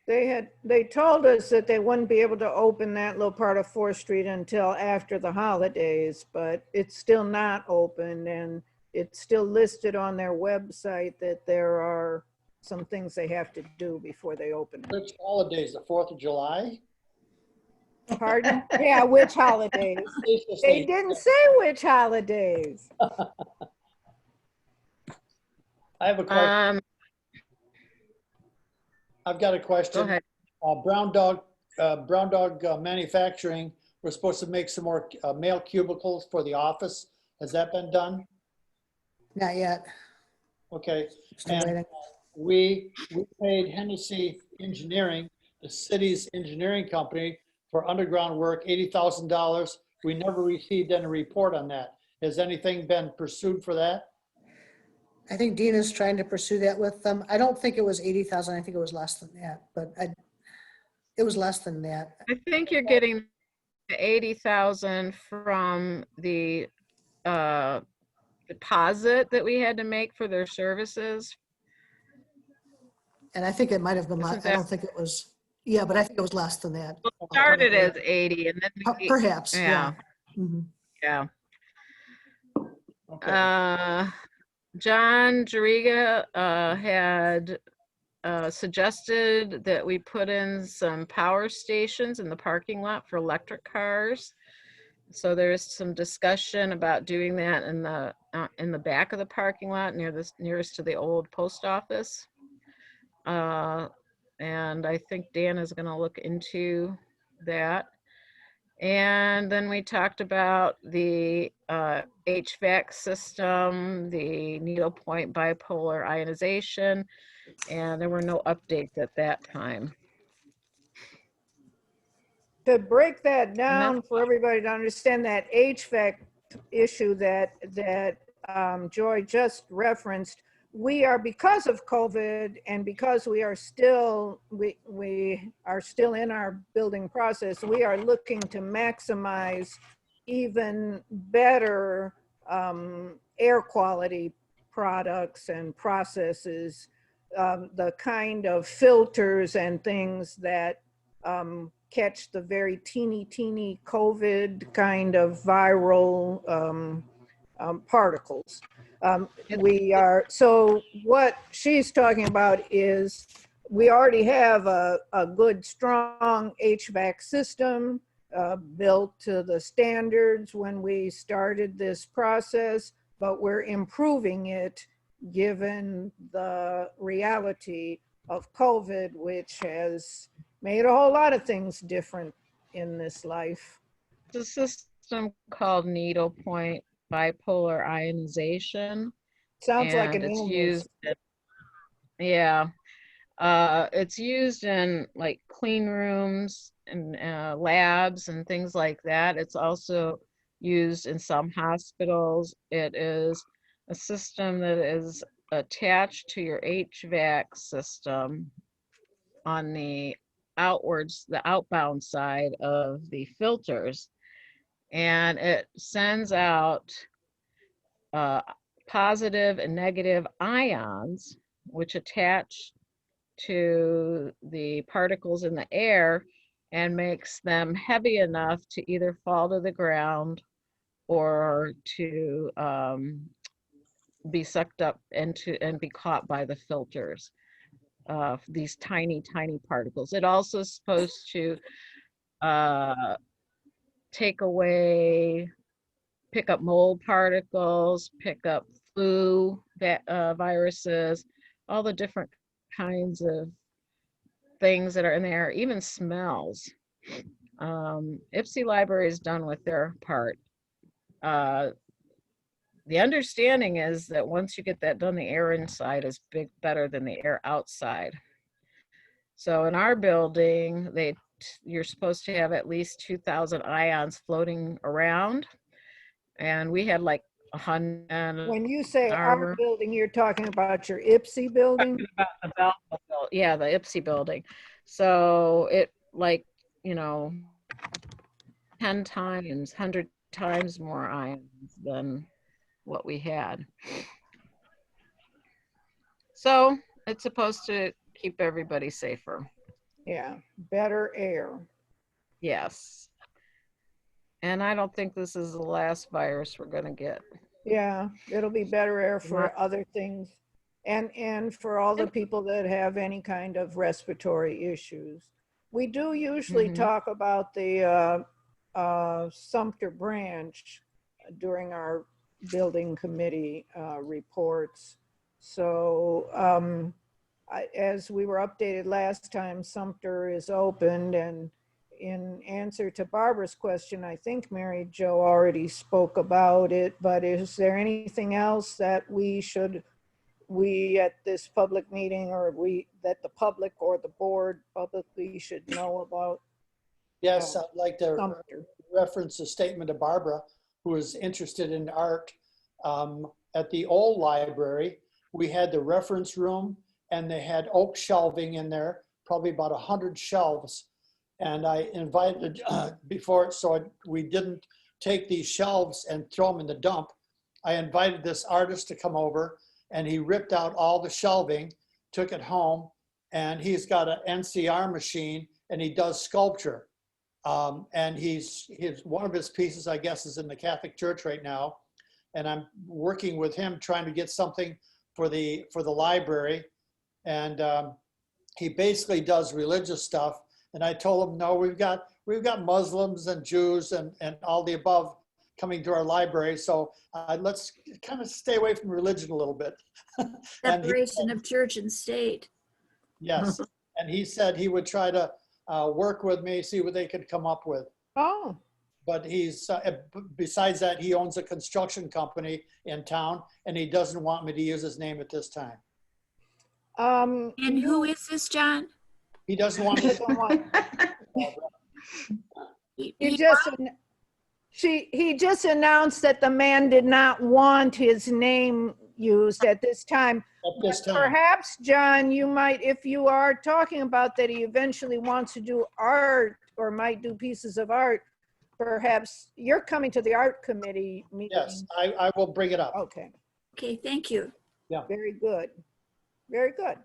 They told us that they wouldn't be able to open that little part of 4th Street until after the holidays, but it's still not open, and it's still listed on their website that there are some things they have to do before they open it. Which holidays, the 4th of July? Pardon? Yeah, which holidays? They didn't say which holidays. I have a question. I've got a question. Go ahead. Brown Dog Manufacturing, we're supposed to make some more mail cubicles for the office. Has that been done? Not yet. Okay. Still And waiting. we paid Hennessy Engineering, the city's engineering company, for underground work, $80,000. We never received any report on that. Has anything been pursued for that? I think Dean is trying to pursue that with them. I don't think it was 80,000. I think it was less than that, but it was less than that. I think you're getting 80,000 from the deposit that we had to make for their services. And I think it might have been, Isn't I don't think it was, yeah, but I think it was less than that. It started as 80 and then Perhaps, yeah. Yeah. Okay. John Jariga had suggested that we put in some power stations in the parking lot for electric cars. So there's some discussion about doing that in the back of the parking lot nearest to the old post office. And I think Dan is going to look into that. And then we talked about the HVAC system, the needlepoint bipolar ionization, and there were no updates at that time. To break that down for everybody to understand, that HVAC issue that Joy just referenced, we are, because of COVID and because we are still in our building process, we are looking to maximize even better air quality products and processes, the kind of filters and things that catch the very teeny COVID kind of viral particles. So what she's talking about is we already have a good, strong HVAC system built to the standards when we started this process, but we're improving it given the reality of COVID, which has made a whole lot of things different in this life. The system called needlepoint bipolar ionization. Sounds like an it's illness. used it's used in like clean rooms and labs and things like that. It's also used in some hospitals. It is a system that is attached to your HVAC system on the outbound side of the filters, and it sends out positive and negative ions, which attach to the particles in the air and makes them heavy enough to either fall to the ground or to be sucked up into and be caught by the filters. These tiny, tiny particles. It also is supposed to take away, pick up mold particles, pick up flu viruses, all the different kinds of things that are in there, even smells. Ipsy Library is done with their part. The understanding is that once you get that done, the air inside is better than the air outside. So in our building, you're supposed to have at least 2,000 ions floating around, and we had like 100. When you say our building, you're talking about your Ipsy building? About the Belleville, yeah, the Ipsy building. So it 10 times, 100 times more ions than what we had. So it's supposed to keep everybody safer. Yeah, better air. Yes. And I don't think this is the last virus we're going to get. Yeah, it'll be better air for other things and for all the people that have any kind of respiratory issues. We do usually talk about the Sumter branch during our building committee reports. So as we were updated last time, Sumter is opened, and in answer to Barbara's question, I think Mary Jo already spoke about it, but is there anything else that we at this public meeting, or that the public or the board publicly should know about? Yes, I'd like to Sumter. reference a statement of Barbara, who is interested in art. At the old library, we had the reference room, and they had oak shelving in there, probably about 100 shelves. And I invited before, so we didn't take these shelves and throw them in the dump. I invited this artist to come over, and he ripped out all the shelving, took it home, and he's got an NCR machine, and he does sculpture. And one of his pieces, I guess, is in the Catholic Church right now. And I'm working with him, trying to get something for the library. And he basically does religious stuff. And I told him, no, we've got Muslims and Jews and all the above coming to our library. So let's kind of stay away from religion a little bit. Separation of church and state. Yes. And he said he would try to work with me, see what they could come up with. Oh. But besides that, he owns a construction company in town, and he doesn't want me to use his name at this time. And who is this, John? He doesn't want me He just announced that the man did not want his name used at this time. Perhaps, John, you might, if you are talking about that he eventually wants to do art or might do pieces of art, perhaps you're coming to the art committee meeting. Yes, I will bring it up. Okay. Okay, thank you. Yeah. Very good. Very good.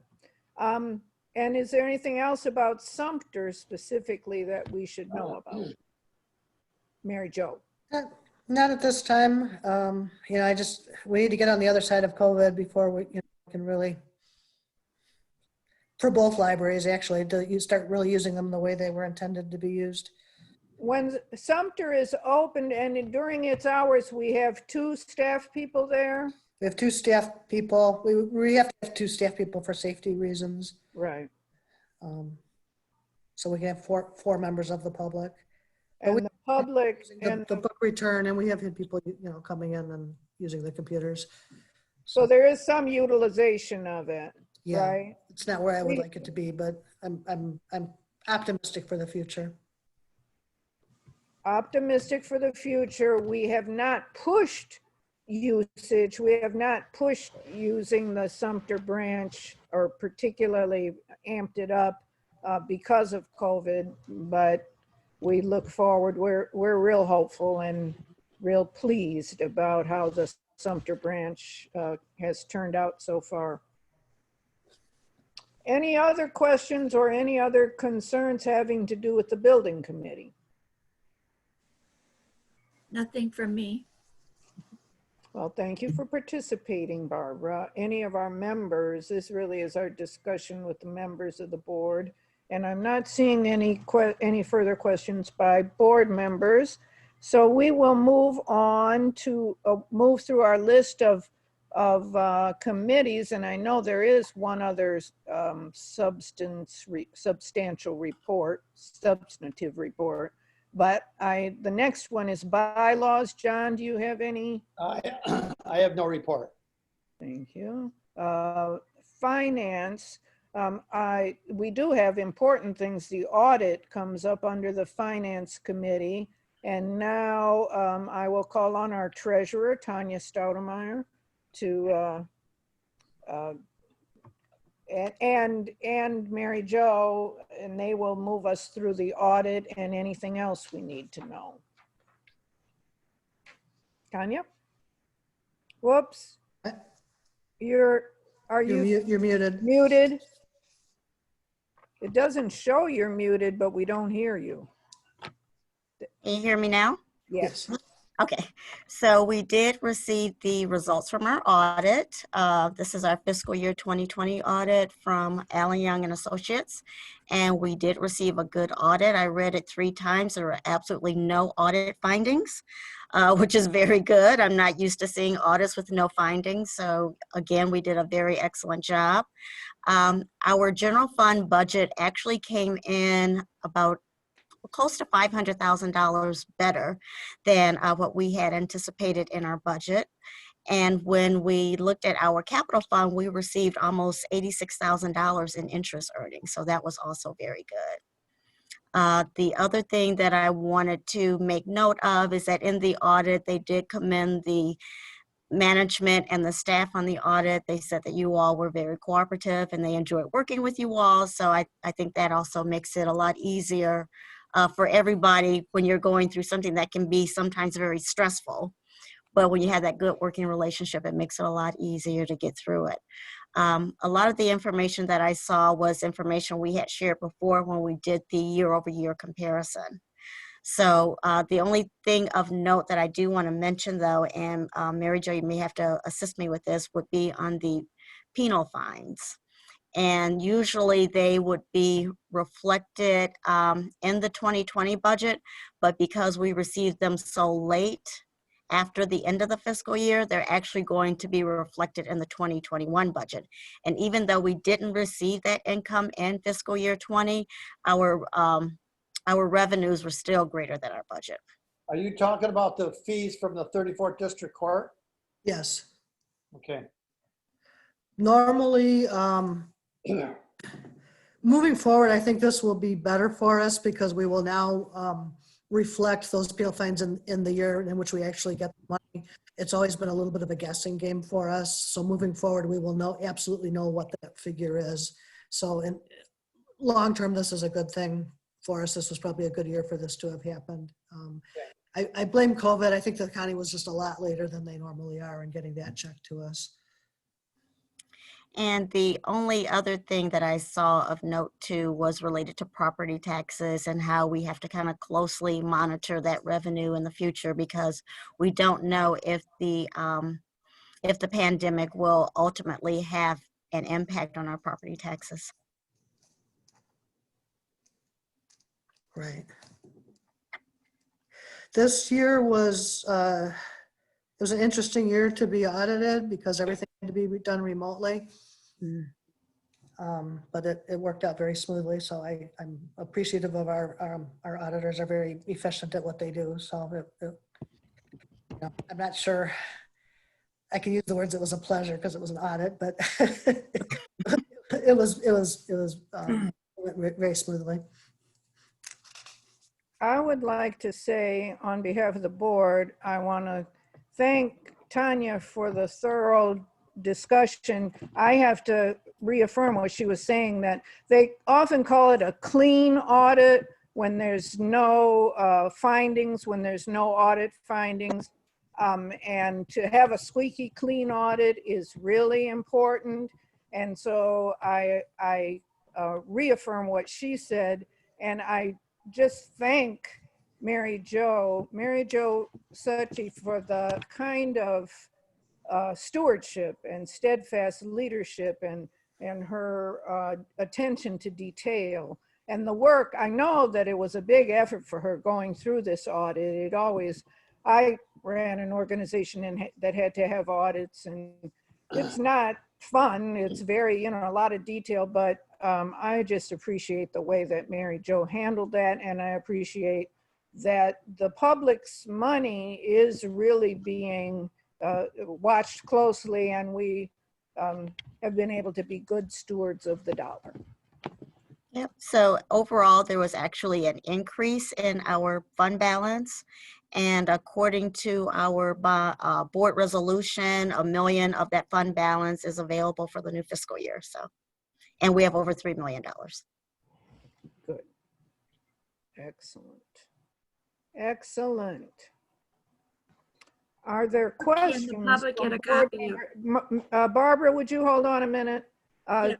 And is there anything else about Sumter specifically that we should know about? Mary Jo. Not at this time. We need to get on the other side of COVID before we can really, for both libraries actually, you start really using them the way they were intended to be used. When Sumter is opened and during its hours, we have 2 staff people there? We have 2 staff people. We have to have 2 staff people for safety reasons. Right. So we can have four members of the public. And the public and the book return, and we have had people, coming in and using the computers. So there is some utilization of it, yeah, right? It's not where I would like it to be, but I'm optimistic for the future. Optimistic for the future. We have not pushed usage. We have not pushed using the Sumter branch or particularly amped it up because of COVID, but we look forward. We're real hopeful and real pleased about how the Sumter branch has turned out so far. Any other questions or any other concerns having to do with the building committee? Nothing from me. Well, thank you for participating, Barbara. Any of our members, this really is our discussion with the members of the board. And I'm not seeing any further questions by board members. So we will move on to move through our list of committees. And I know there is one other substantive report. But the next one is bylaws. John, do you have any? I have no report. Thank you. Finance, we do have important things. The audit comes up under the finance committee. And now I will call on our treasurer, Tanya Stoudemeyer, to and Mary Jo, and they will move us through the audit and anything else we need to know. Tanya? Whoops. You're muted. Muted? It doesn't show you're muted, but we don't hear you. Can you hear me now? Yes. Okay, so we did receive the results from our audit. This is our fiscal year 2020 audit from Allen Young and Associates, and we did receive a good audit. I read it 3 times. There were absolutely no audit findings, which is very good. I'm not used to seeing audits with no findings. So again, we did a very excellent job. Our general fund budget actually came in about close to $500,000 better than what we had anticipated in our budget. And when we looked at our capital fund, we received almost $86,000 in interest earnings. So that was also very good. The other thing that I wanted to make note of is that in the audit, they did commend the management and the staff on the audit. They said that you all were very cooperative and they enjoyed working with you all. So I think that also makes it a lot easier for everybody when you're going through something that can be sometimes very stressful. But when you have that good working relationship, it makes it a lot easier to get through it. A lot of the information that I saw was information we had shared before when we did the year-over-year comparison. So the only thing of note that I do want to mention though, and Mary Jo, you may have to assist me with this, would be on the penal fines. And usually they would be reflected in the 2020 budget, but because we received them so late after the end of the fiscal year, they're actually going to be reflected in the 2021 budget. And even though we didn't receive that income in fiscal year 20, our revenues were still greater than our budget. Are you talking about the fees from the 34th District Court? Yes. Okay. Normally, moving forward, I think this will be better for us because we will now reflect those penal fines in the year in which we actually get the money. It's always been a little bit of a guessing game for us. So moving forward, we will absolutely know what that figure is. So in long term, this is a good thing for us. This was probably a good year for this to have happened. I blame COVID. I think the county was just a lot later than they normally are in getting that check to us. And the only other thing that I saw of note too was related to property taxes and how we have to kind of closely monitor that revenue in the future because we don't know if the pandemic will ultimately have an impact on our property taxes. Right. This year was, it was an interesting year to be audited because everything had to be done remotely. But it worked out very smoothly. So I'm appreciative of our auditors are very efficient at what they do. So I'm not sure I can use the words it was a pleasure because it was an audit, but it went very smoothly. I would like to say on behalf of the board, I want to thank Tanya for the thorough discussion. I have to reaffirm what she was saying, that they often call it a clean audit when there's no findings, when there's no audit findings. And to have a squeaky clean audit is really important. And so I reaffirm what she said, and I just thank Mary Jo Suchy for the kind of stewardship and steadfast leadership and her attention to detail. And the work, I know that it was a big effort for her going through this audit. I ran an organization that had to have audits, and it's not fun. It's very, a lot of detail, but I just appreciate the way that Mary Jo handled that. And I appreciate that the public's money is really being watched closely, and we have been able to be good stewards of the dollar. Yep. So overall, there was actually an increase in our fund balance. And according to our board resolution, $1 million of that fund balance is available for the new fiscal year. So, and we have over $3 million. Good. Excellent. Excellent. Are there questions? Can the public get a from board copy of- member- Barbara, would you hold on a minute? Yeah.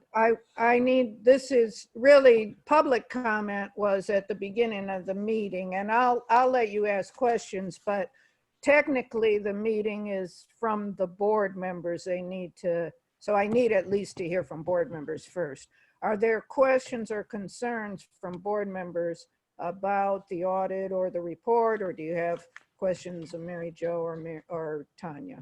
This is really, public comment was at the beginning of the meeting, and I'll let you ask questions, but technically the meeting is from the board members. So I need at least to hear from board members first. Are there questions or concerns from board members about the audit or the report, or do you have questions of Mary Jo or Tanya?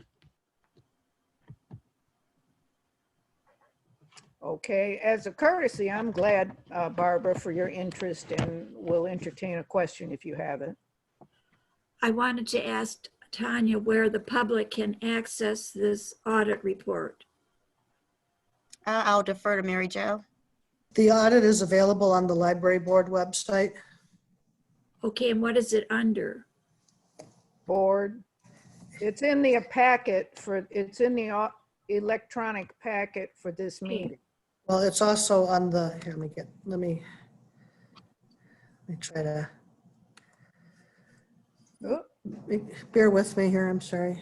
Okay, as a courtesy, I'm glad, Barbara, for your interest, and we'll entertain a question if you have it. I wanted to ask Tanya where the public can access this audit report. I'll defer to Mary Jo. The audit is available on the library board website. Okay, and what is it under? Board, it's in the packet it's in the electronic packet for this meeting. Well, it's also on the, here, let me try to, Oh, bear with me here, I'm sorry.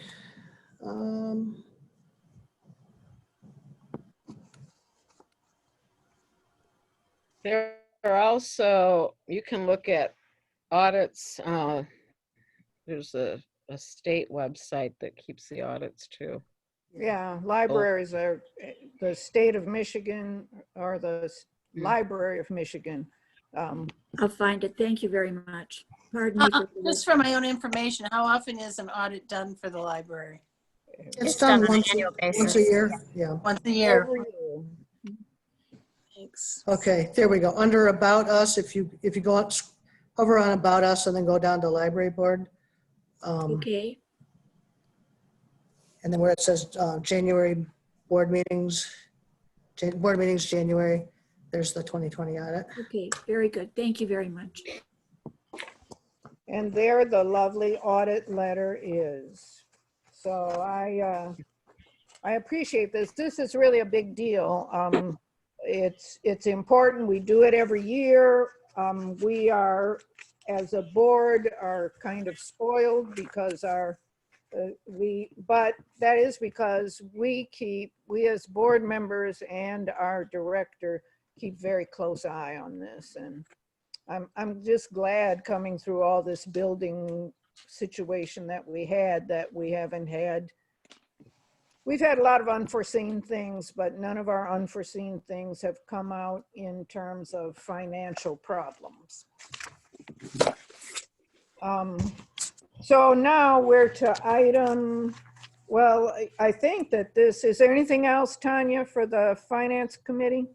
There are also, you can look at audits. There's a state website that keeps the audits too. yeah, libraries are the state of Michigan, or the Library of Michigan. I'll find it. Thank you very much. Pardon me. Just for my own information, how often is an audit done for the library? It's done on an once annual a basis. year, yeah. Once a year. Every year. Thanks. Okay, there we go. Under About Us, if you go up, hover on About Us and then go down to Library Board. Okay, And then where it says January board meetings, January, there's the 2020 audit. okay, very good. Thank you very much. And there the lovely audit letter is. So I appreciate this. This is really a big deal. It's important. We do it every year. We are, as a board, are kind of spoiled because but that is because we as board members and our director keep very close eye on this. And I'm just glad coming through all this building situation that we haven't had. We've had a lot of unforeseen things, but none of our unforeseen things have come out in terms of financial problems. So now we're to item, well, I think that is there anything else, Tanya, for the Finance Committee?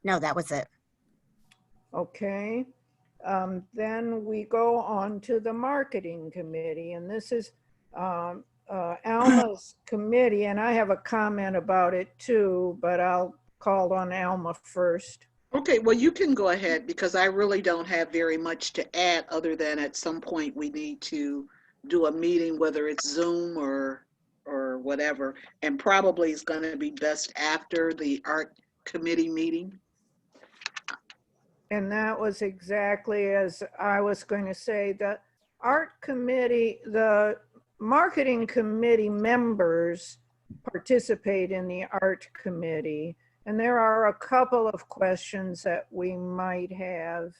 No, that was it. Okay. Then we go on to the Marketing Committee, and this is Alma's committee, and I have a comment about it too, but I'll call on Alma first. Okay, well, you can go ahead because I really don't have very much to add other than at some point we need to do a meeting, whether it's Zoom or whatever, and probably it's going to be best after the art committee meeting. And that was exactly as I was going to say. The art committee, the marketing committee members participate in the art committee, and there are a couple of questions that we might have.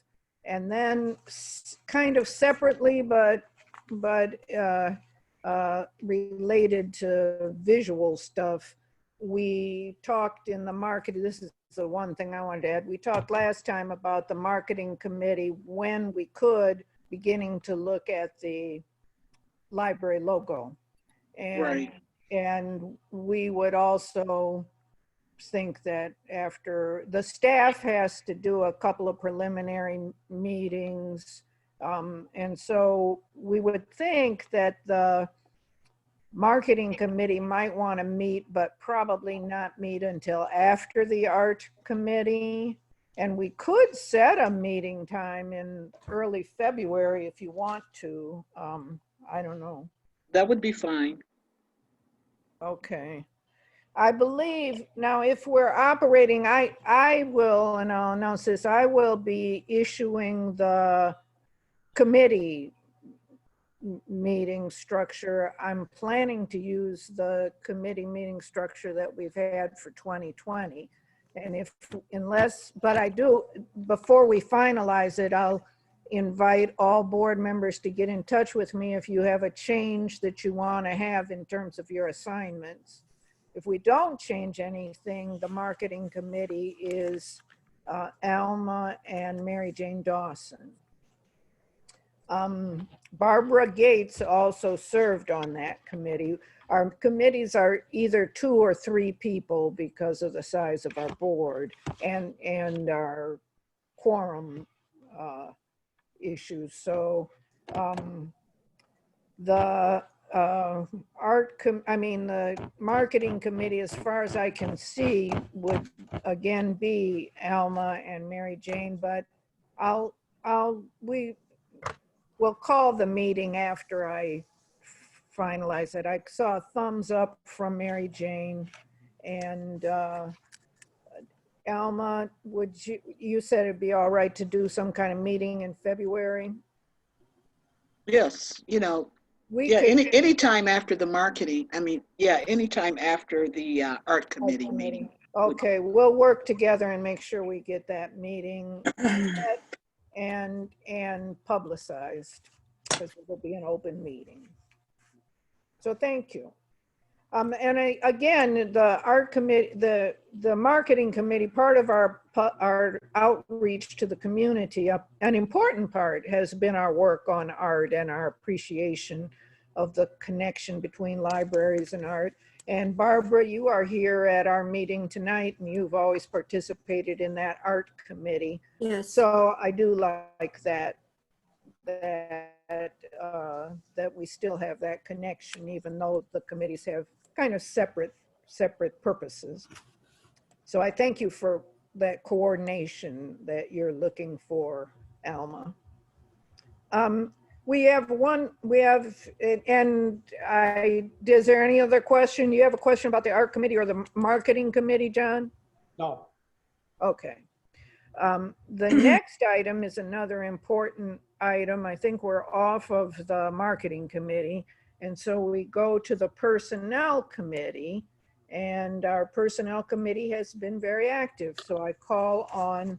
And then kind of separately, but related to visual stuff, we talked in the market, this is the one thing I wanted to add. We talked last time about the marketing committee, when we could, beginning to look at the library logo. And, Right. and we would also think that after the staff has to do a couple of preliminary meetings. And so we would think that the marketing committee might want to meet, but probably not meet until after the art committee. And we could set a meeting time in early February if you want to. I don't know. That would be fine. Okay. I believe now if we're operating, I will, and I'll announce this, I will be issuing the committee meeting structure. I'm planning to use the committee meeting structure that we've had for 2020. And but I do, before we finalize it, I'll invite all board members to get in touch with me if you have a change that you want to have in terms of your assignments. If we don't change anything, the marketing committee is Alma and Mary Jane Dawson. Barbara Gates also served on that committee. Our committees are either 2 or 3 people because of the size of our board and our quorum issues. So the the marketing committee, as far as I can see, would again be Alma and Mary Jane, but we'll call the meeting after I finalize it. I saw a thumbs up from Mary Jane, and Alma, you said it'd be all right to do some kind of meeting in February? Yes, any time after the marketing. Anytime after the art committee meeting. Okay, we'll work together and make sure we get that meeting set and publicized, because it will be an open meeting. So thank you. Again, the art committee, the marketing committee, part of our outreach to the community, an important part has been our work on art and our appreciation of the connection between libraries and art. And Barbara, you are here at our meeting tonight, and you've always participated in that art committee. Yes. So I do like that we still have that connection, even though the committees have kind of separate purposes. So I thank you for that coordination that you're looking for, Alma. Is there any other question? You have a question about the art committee or the marketing committee, John? No. Okay. The next item is another important item. I think we're off of the marketing committee. And so we go to the personnel committee, and our personnel committee has been very active. So I call on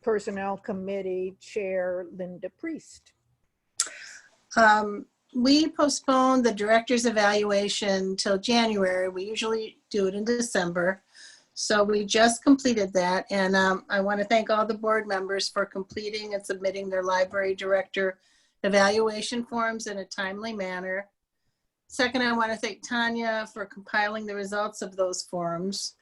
personnel committee chair, Linda Priest. We postponed the director's evaluation till January. We usually do it in December. So we just completed that. And I want to thank all the board members for completing and submitting their library director evaluation forms in a timely manner. Second, I want to thank Tanya for compiling the results of those forms.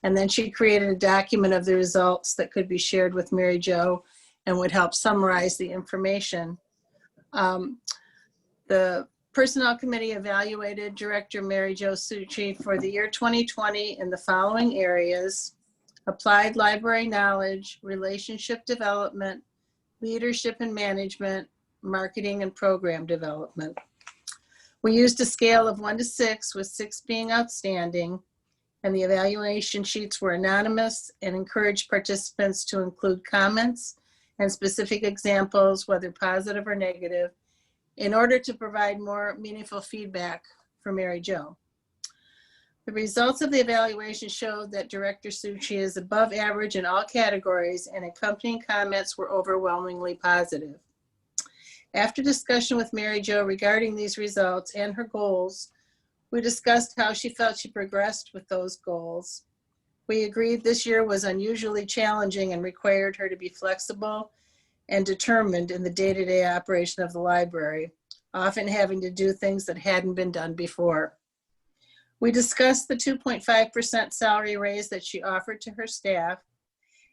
And then she created a document of the results that could be shared with Mary Jo and would help summarize the information. The Personnel Committee evaluated Director Mary Jo Succi for the year 2020 in the following areas: applied library knowledge, relationship development, leadership and management, marketing and program development. We used a scale of 1 to 6, with 6 being outstanding, and the evaluation sheets were anonymous and encouraged participants to include comments and specific examples, whether positive or negative, in order to provide more meaningful feedback for Mary Jo. The results of the evaluation showed that Director Suchi is above average in all categories, and accompanying comments were overwhelmingly positive. After discussion with Mary Jo regarding these results and her goals, we discussed how she felt she progressed with those goals. We agreed this year was unusually challenging and required her to be flexible and determined in the day-to-day operation of the library, often having to do things that hadn't been done before. We discussed the 2.5% salary raise that she offered to her staff,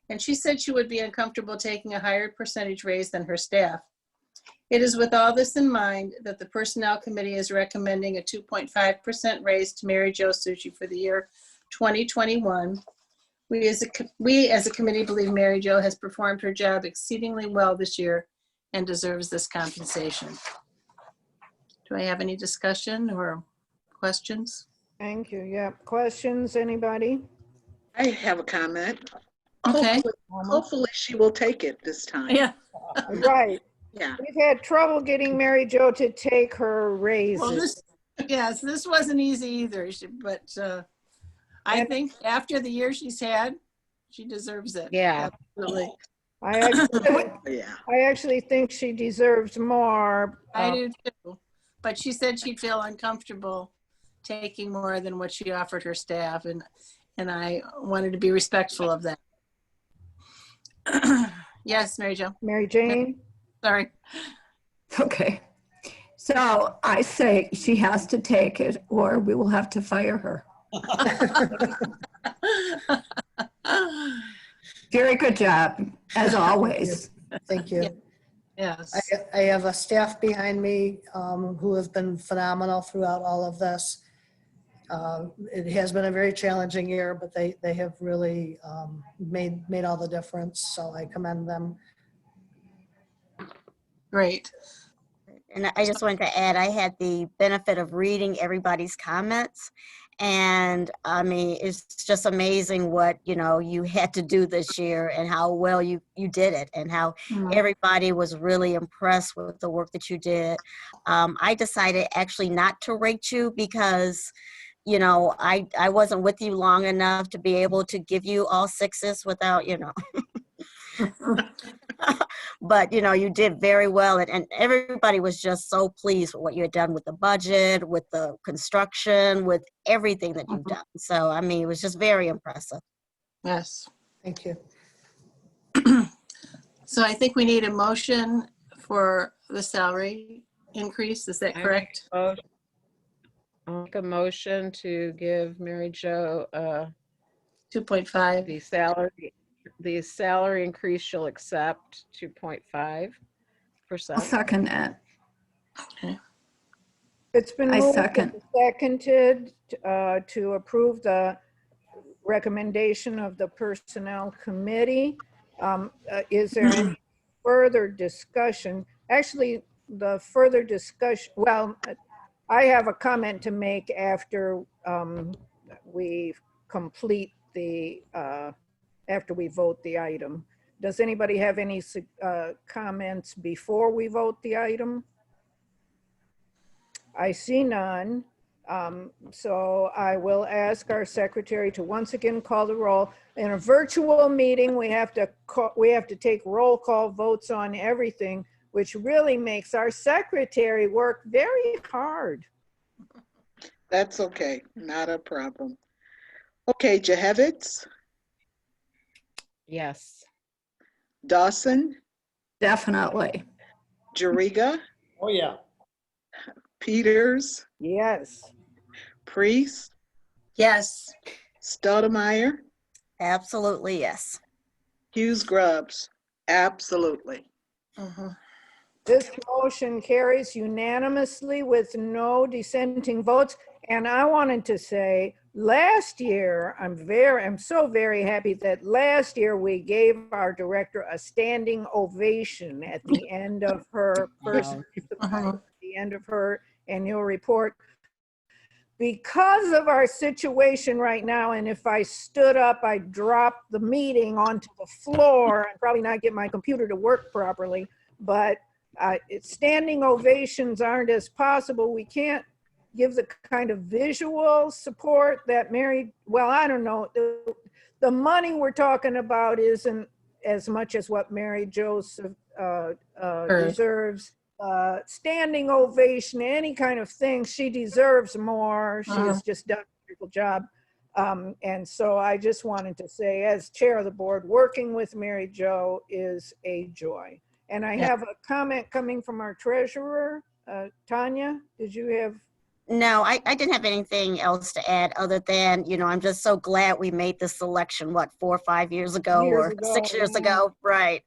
and she said she would be uncomfortable taking a higher percentage raise than her staff. It is with all this in mind that the Personnel Committee is recommending a 2.5% raise to Mary Jo Suchi for the year 2021. We as a committee believe Mary Jo has performed her job exceedingly well this year and deserves this compensation. Do I have any discussion or questions? Thank you. Yeah. Questions, anybody? I have a comment. Okay. Hopefully she will take it this time. Yeah. Right. Yeah. We've had trouble getting Mary Jo to take her raises. Well, this wasn't easy either, but I think after the year she's had, she deserves it. Yeah. Absolutely. I actually think she deserves more. I do too. But she said she'd feel uncomfortable taking more than what she offered her staff, and I wanted to be respectful of that. Yes, Mary Jo. Mary Jane? Sorry. Okay. So I say she has to take it or we will have to fire her. Very good job, as always. Thank you. Yes. I have a staff behind me who have been phenomenal throughout all of this. It has been a very challenging year, but they have really made all the difference. So I commend them. Great. And I just wanted to add, I had the benefit of reading everybody's comments. And I mean, it's just amazing what, you had to do this year and how well you did it and how everybody was really impressed with the work that you did. I decided actually not to rate you because, I wasn't with you long enough to be able to give you all sixes without, But, you did very well. And everybody was just so pleased with what you had done with the budget, with the construction, with everything that you've done. So, I mean, it was just very impressive. Yes. Thank you. So I think we need a motion for the salary increase. Is that correct? I'll make a motion to give Mary Jo 2.5. the salary increase she'll accept, 2.5%. I'll second that. Okay. It's been I moved second. and seconded to approve the recommendation of the Personnel Committee. Is there any further discussion? Actually, the further discussion, well, I have a comment to make after we complete the, after we vote the item. Does anybody have any comments before we vote the item? I see none. So I will ask our secretary to once again call the roll. In a virtual meeting, we have to take roll call votes on everything, which really makes our secretary work very hard. That's okay, not a problem. Okay, Jehevitz, Yes. Dawson, Definitely. Jariga, Oh, yeah. Peters, Yes. Priest, Yes. Stoudemire, Absolutely, yes. Hughes Grubbs, absolutely. This motion carries unanimously with no dissenting votes. And I wanted to say, last year, I'm so very happy that last year we gave our director a standing ovation at the end of her first, at the end of her annual report. Because of our situation right now, and if I stood up, I'd drop the meeting onto the floor and probably not get my computer to work properly. But Standing ovations aren't as possible. We can't give the kind of visual support that Mary, well, I don't know. The money we're talking about isn't as much as what Mary Joseph deserves. Standing ovation, any kind of thing, she deserves more. She has just done a wonderful job. And so I just wanted to say, as chair of the board, working with Mary Jo is a joy. And I have a comment coming from our treasurer. Tanya, did you have? No, I didn't have anything else to add other than, you know, I'm just so glad we made this selection, what, 4 or 5 years ago or 6 years ago? Right.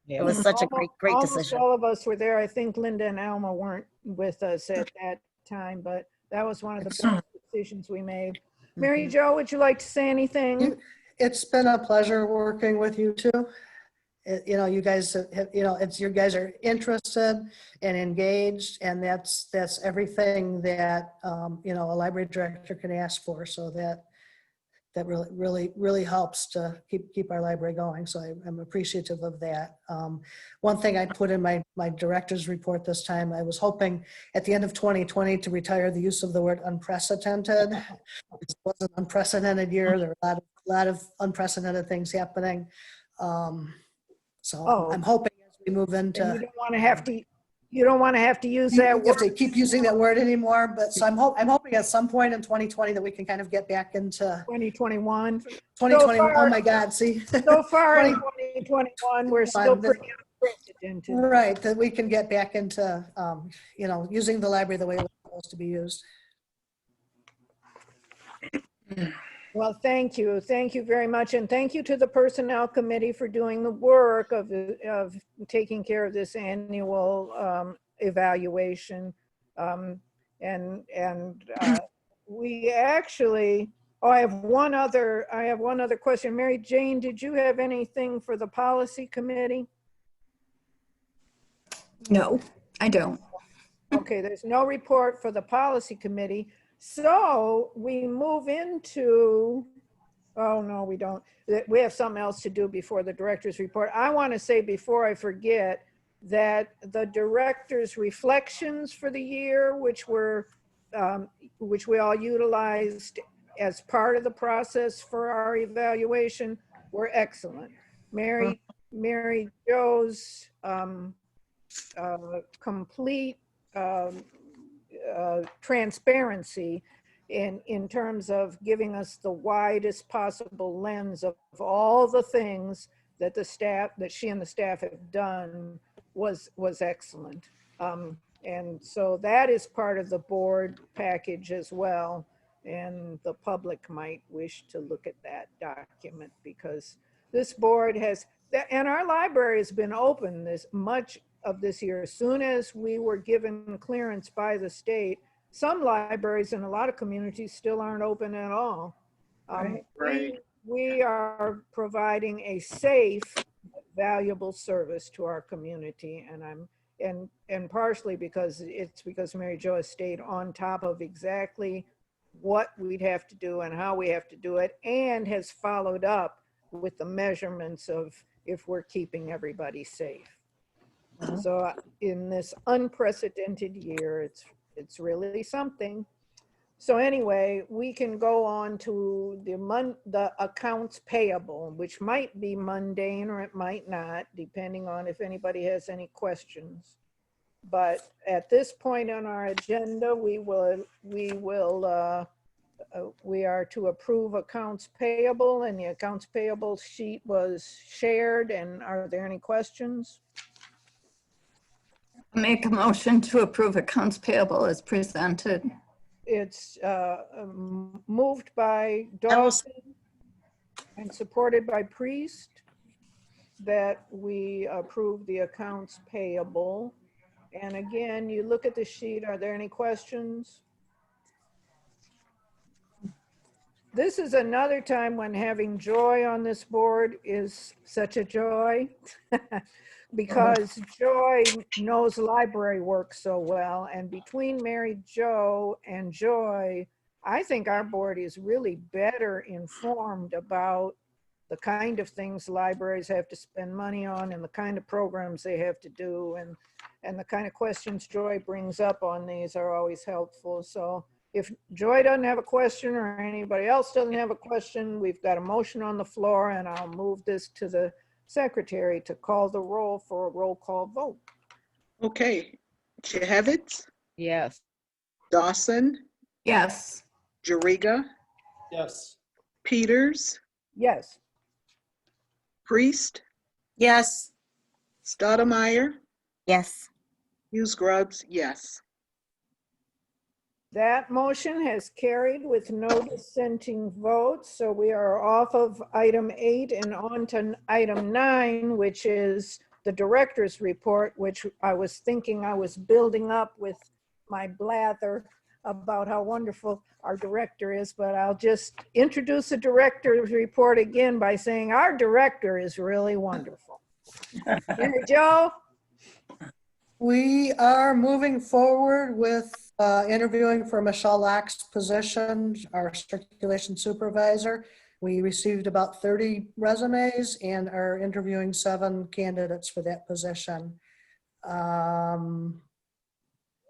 It was such a great Almost decision. all of us were there. I think Linda and Alma weren't with us at that time, but that was one of the best decisions we made. Mary Jo, would you like to say anything? It's been a pleasure working with you too. You know, you guys have, you know, you guys are interested and engaged, and that's everything that, you know, a library director can ask for. So that really helps to keep our library going. So I'm appreciative of that. One thing I put in my director's report this time, I was hoping at the end of 2020 to retire the use of the word unprecedented. It was an unprecedented year. There were a lot of unprecedented things happening. So I'm hoping as we move into. You don't want to have to. You don't want to have to use that word. You have to keep using that word anymore. But so I'm hoping at some point in 2020 that we can kind of get back into 2021. 2021. Oh my God! See. So far in 2021, we're still pretty unprecedented. Right, that we can get back into, you know, using the library the way it was supposed to be used. Well, thank you. Thank you very much. And thank you to the Personnel Committee for doing the work of taking care of this annual evaluation. We actually, I have one other question. Mary Jane, did you have anything for the Policy Committee? No, I don't. Okay, there's no report for the Policy Committee. So we move into, oh no, we don't. We have something else to do before the director's report. I want to say before I forget that the director's reflections for the year, which we all utilized as part of the process for our evaluation, were excellent. Mary Jo's complete transparency in terms of giving us the widest possible lens of all the things that she and the staff have done was excellent. And so that is part of the board package as well. And the public might wish to look at that document because this board has, and our library has been open this much of this year. As soon as we were given clearance by the state, some libraries in a lot of communities still aren't open at all. Right. We are providing a safe, valuable service to our community, and partially because Mary Jo has stayed on top of exactly what we'd have to do and how we have to do it, and has followed up with the measurements of if we're keeping everybody safe. So in this unprecedented year, it's really something. So anyway, we can go on to the accounts payable, which might be mundane or it might not, depending on if anybody has any questions. But at this point on our agenda, we are to approve accounts payable, and the accounts payable sheet was shared. And are there any questions? Make a motion to approve accounts payable as presented. It's moved by Dawson and supported by Priest that we approve the accounts payable. And again, you look at the sheet, are there any questions? This is another time when having Joy on this board is such a joy. Because Joy knows library work so well, and between Mary Jo and Joy, I think our board is really better informed about the kind of things libraries have to spend money on and the kind of programs they have to do, and the kind of questions Joy brings up on these are always helpful. So if Joy doesn't have a question or anybody else doesn't have a question, we've got a motion on the floor, and I'll move this to the secretary to call the roll for a roll call vote. Okay, Chehevitz, Yes. Dawson, Yes. Jariga, Yes. Peters, Yes. Priest, Yes. Stoudemire, Yes. Hughes Grubbs, yes. That motion has carried with no dissenting votes. So we are off of item 8 and on to item 9, which is the director's report, which I was thinking I was building up with my blather about how wonderful our director is, but I'll just introduce the director's report again by saying our director is really wonderful. Mary Jo? We are moving forward with interviewing for Michelle Locke's position, our circulation supervisor. We received about 30 resumes and are interviewing 7 candidates for that position.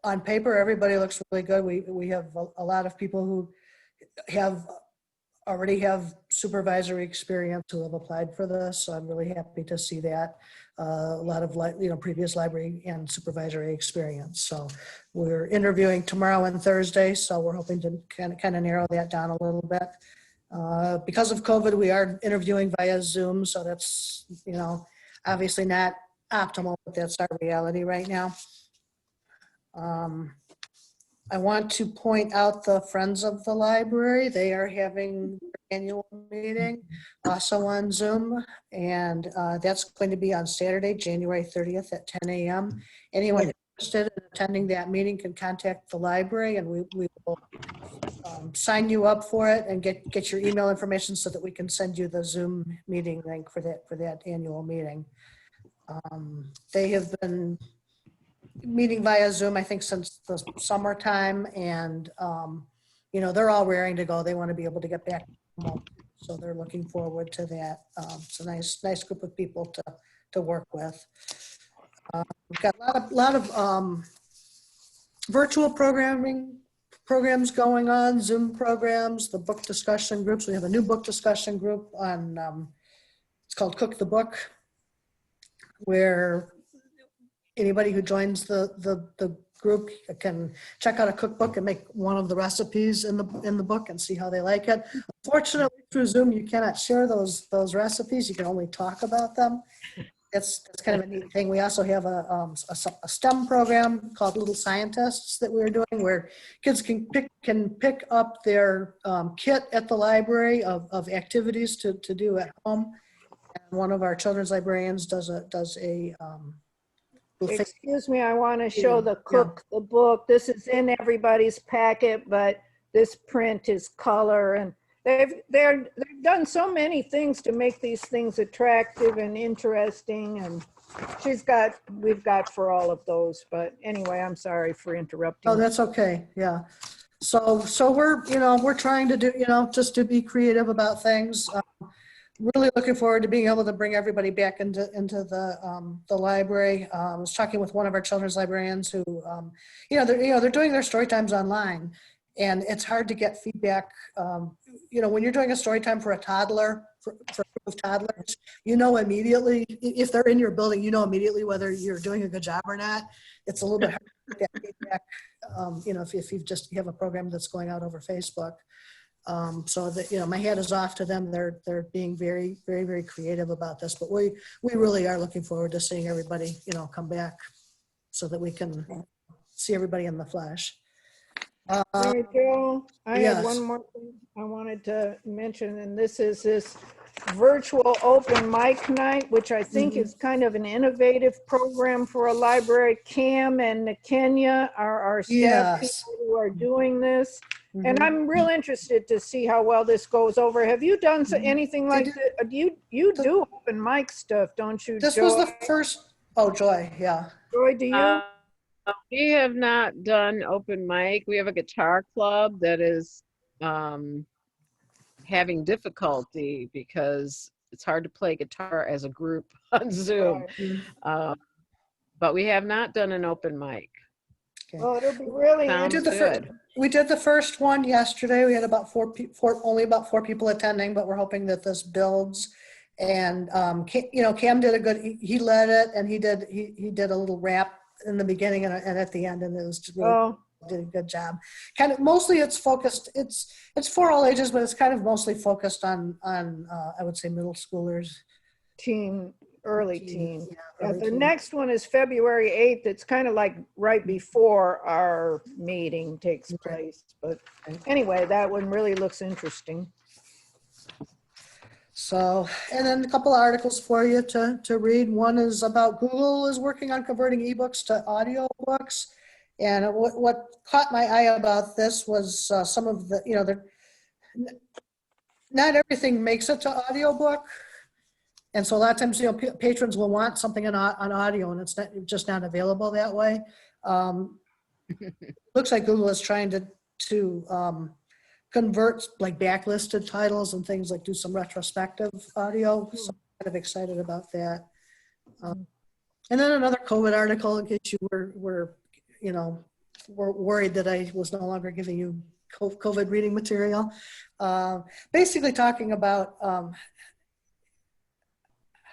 On paper, everybody looks really good. We have a lot of people who already have supervisory experience who have applied for this. So I'm really happy to see that. A lot of previous library and supervisory experience. So we're interviewing tomorrow and Thursday. So we're hoping to kind of narrow that down a little bit. Because of COVID, we are interviewing via Zoom. So that's, obviously not optimal, but that's our reality right now. I want to point out the Friends of the Library. They are having their annual meeting also on Zoom, and that's going to be on Saturday, January 30th at 10 a.m. Anyone interested in attending that meeting can contact the library, and we will sign you up for it and get your email information so that we can send you the Zoom meeting link for that annual meeting. They have been meeting via Zoom, I think, since the summertime, and they're all raring to go. They want to be able to get back, so they're looking forward to that. It's a nice group of people to work with. We've got a lot of virtual programs going on, Zoom programs, the book discussion groups. We have a new book discussion group on, it's called Cook the Book, where anybody who joins the group can check out a cookbook and make one of the recipes in the book and see how they like it. Unfortunately, through Zoom, you cannot share those recipes. You can only talk about them. That's kind of a neat thing. We also have a STEM program called Little Scientists that we're doing, where kids can pick up their kit at the library of activities to do at home. And one of our children's librarians does a Excuse me, I want to show the Cook the Book. This is in everybody's packet, but this print is color, and they've done so many things to make these things attractive and interesting, and we've got for all of those. But anyway, I'm sorry for interrupting. Oh, that's okay. Yeah. So we're trying to do, just to be creative about things. Really looking forward to being able to bring everybody back into the library. I was talking with one of our children's librarians who, they're doing their story times online, and it's hard to get feedback. When you're doing a story time for a toddler, for a group of toddlers, immediately, if they're in your building, immediately whether you're doing a good job or not. It's a little bit hard to get that feedback, if you have a program that's going out over Facebook. So that, my hat is off to them. They're being very, very, very creative about this, but we really are looking forward to seeing everybody, come back so that we can see everybody in the flesh. Mary Jo, I yes. had one more thing I wanted to mention, and this is this virtual open mic night, which I think is kind of an innovative program for a library. Cam and Kenya are our staff people who are doing this. And I'm real interested to see how well this goes over. Have you done anything like that? You do open mic stuff, don't you, This Joy? was the first, Joy, yeah. Joy, do you? We have not done open mic. We have a guitar club that is having difficulty because it's hard to play guitar as a group on Zoom. But we have not done an open mic. Okay. Well, it'll be really Sounds good. We did the first one yesterday. We had about only about 4 people attending, but we're hoping that this builds. And Cam did a good. He led it, and he did a little rap in the beginning and at the end, and it was just really did a good job. Kind of mostly it's focused. It's for all ages, but it's kind of mostly focused on I would say middle schoolers, early teen. Yeah, The next one is February 8th. It's kind of like right before our meeting takes place. But anyway, that one really looks interesting. So, and then a couple of articles for you to read. One is about Google is working on converting ebooks to audiobooks. And what caught my eye about this was some of the, not everything makes it to audiobook. And so a lot of times, patrons will want something on audio, and it's just not available that way. Looks like Google is trying to convert like backlisted titles and things, like do some retrospective audio. So I'm kind of excited about that. And then another COVID article, in case you were worried that I was no longer giving you COVID reading material. Basically talking about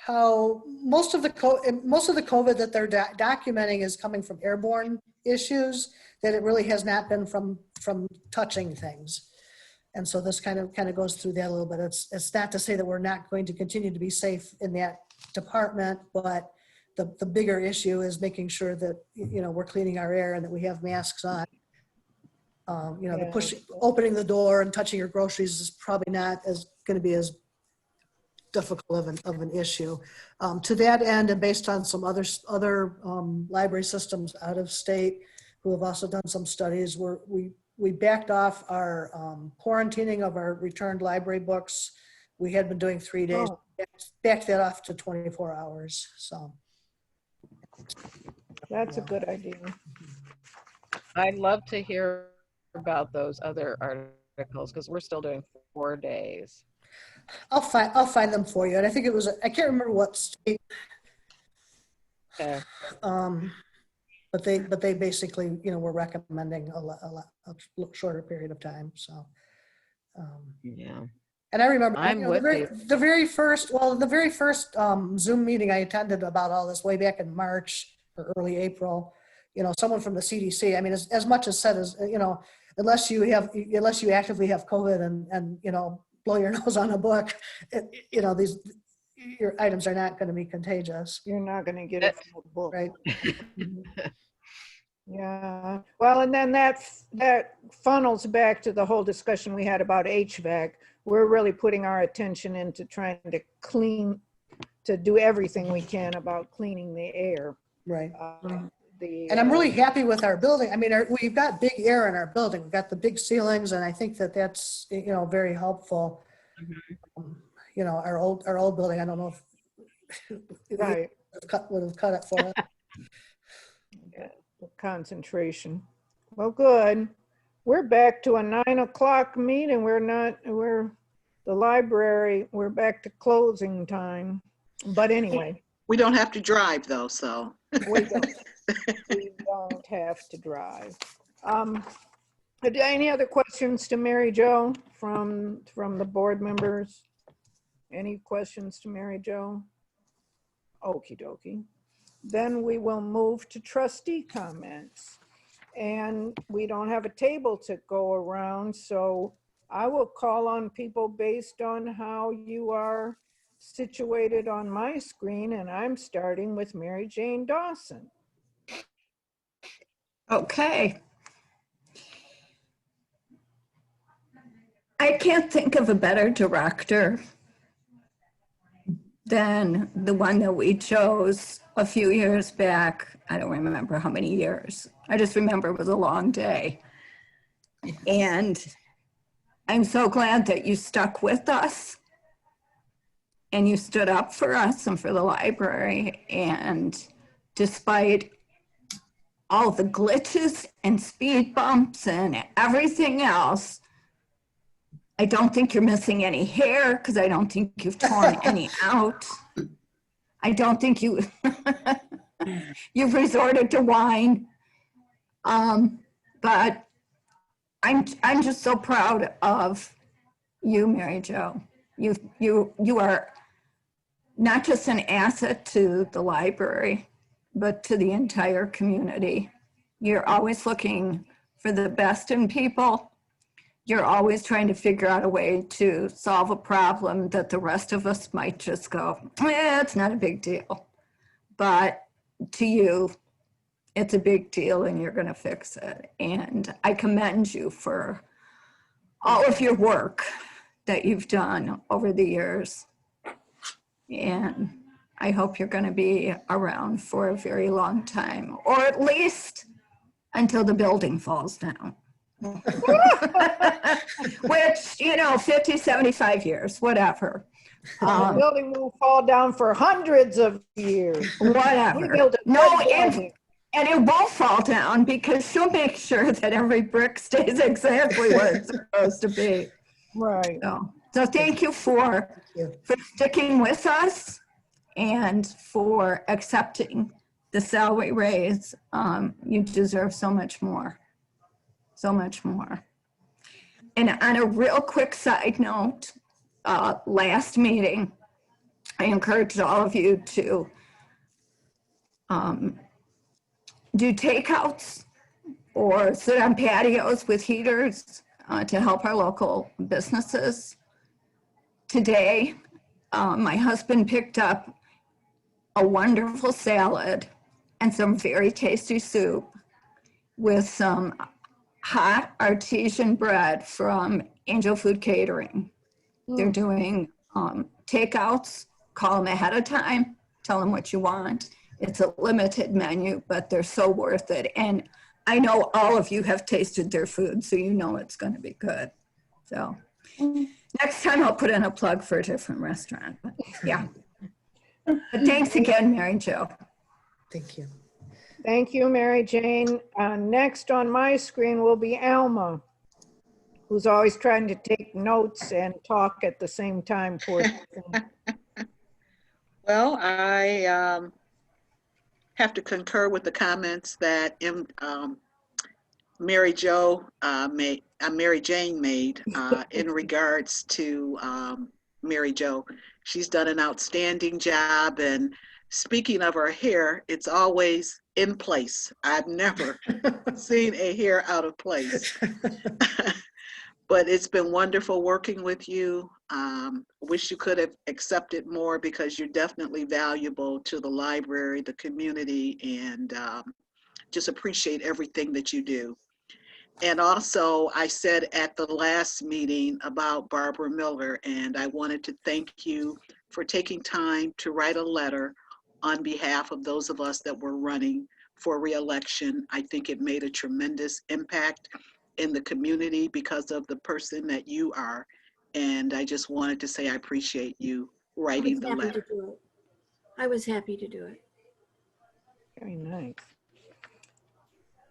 how most of the COVID that they're documenting is coming from airborne issues, that it really has not been from touching things. And so this kind of goes through that a little bit. It's not to say that we're not going to continue to be safe in that department, but the bigger issue is making sure that we're cleaning our air and that we have masks on. Opening the door and touching your groceries is probably not going to be as difficult of an issue. To that end, and based on some other library systems out of state who have also done some studies, we backed off our quarantining of our returned library books. We had been doing 3 days, backed that off to 24 hours. So that's a good idea. I'd love to hear about those other articles, because we're still doing 4 days. I'll find them for you. And I think it was, I can't remember what state. Okay. But they basically, were recommending a shorter period of time. So, yeah. And I remember the very first Zoom meeting I attended about all this way back in March or early April, someone from the CDC, I mean, as much as said as, unless you actively have COVID and blow your nose on a book, your items are not going to be contagious. You're not going to get it from a book. Right. Yeah. Well, and then that funnels back to the whole discussion we had about HVAC. We're really putting our attention into trying to do everything we can about cleaning the air. Right. And I'm really happy with our building. I mean, we've got big air in our building. We've got the big ceilings, and I think that's very helpful. Mm-hmm. Our old building, I don't know if right would have cut it for us. Yeah, concentration. Well, good. We're back to a 9 o'clock meeting. We're the library. We're back to closing time. But anyway. We don't have to drive though, so. We don't have to drive. Any other questions to Mary Jo from the board members? Any questions to Mary Jo? Okie dokie. Then we will move to trustee comments. And we don't have a table to go around, so I will call on people based on how you are situated on my screen, and I'm starting with Mary Jane Dawson. Okay. I can't think of a better director than the one that we chose a few years back. I don't remember how many years. I just remember it was a long day. And I'm so glad that you stuck with us and you stood up for us and for the library. And despite all the glitches and speed bumps and everything else, I don't think you're missing any hair because I don't think you've torn any out. I don't think you've resorted to wine. But I'm just so proud of you, Mary Jo. You are not just an asset to the library, but to the entire community. You're always looking for the best in people. You're always trying to figure out a way to solve a problem that the rest of us might just go, it's not a big deal. But to you, it's a big deal and you're going to fix it. And I commend you for all of your work that you've done over the years. And I hope you're going to be around for a very long time, or at least until the building falls down. Which, 50, 75 years, whatever. The building will fall down for hundreds of years. Whatever. We built a No, good building. and it won't fall down because she'll make sure that every brick stays exactly where it's supposed to be. Right. So thank you for sticking with us and for accepting the salary raise. You deserve so much more. So much more. And on a real quick side note, last meeting, I encouraged all of you to do takeouts or sit on patios with heaters to help our local businesses. Today, my husband picked up a wonderful salad and some very tasty soup with some hot artesian bread from Angel Food Catering. They're doing takeouts. Call them ahead of time, tell them what you want. It's a limited menu, but they're so worth it. And I know all of you have tasted their food, so you know it's going to be good. So next time I'll put in a plug for a different restaurant. But yeah. But thanks again, Mary Jo. Thank you. Thank you, Mary Jane. Next on my screen will be Alma, who's always trying to take notes and talk at the same time. Poor thing. Well, I have to concur with the comments that Mary Jane made in regards to Mary Jo. She's done an outstanding job, and speaking of her hair, it's always in place. I've never seen a hair out of place. But it's been wonderful working with you. Wish you could have accepted more because you're definitely valuable to the library, the community, and just appreciate everything that you do. And also, I said at the last meeting about Barbara Miller, and I wanted to thank you for taking time to write a letter on behalf of those of us that were running for re-election. I think it made a tremendous impact in the community because of the person that you are. And I just wanted to say I appreciate you writing the letter. I was happy to do it. Very nice.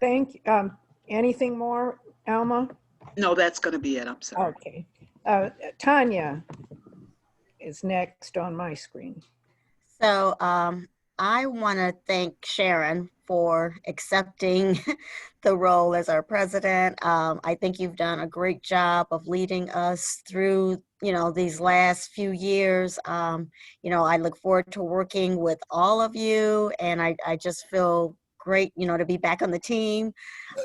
Thank you. Anything more, Alma? No, that's going to be it. I'm sorry. Okay. Tanya is next on my screen. So I want to thank Sharon for accepting the role as our president. I think you've done a great job of leading us through, these last few years. I look forward to working with all of you, and I just feel great, to be back on the team.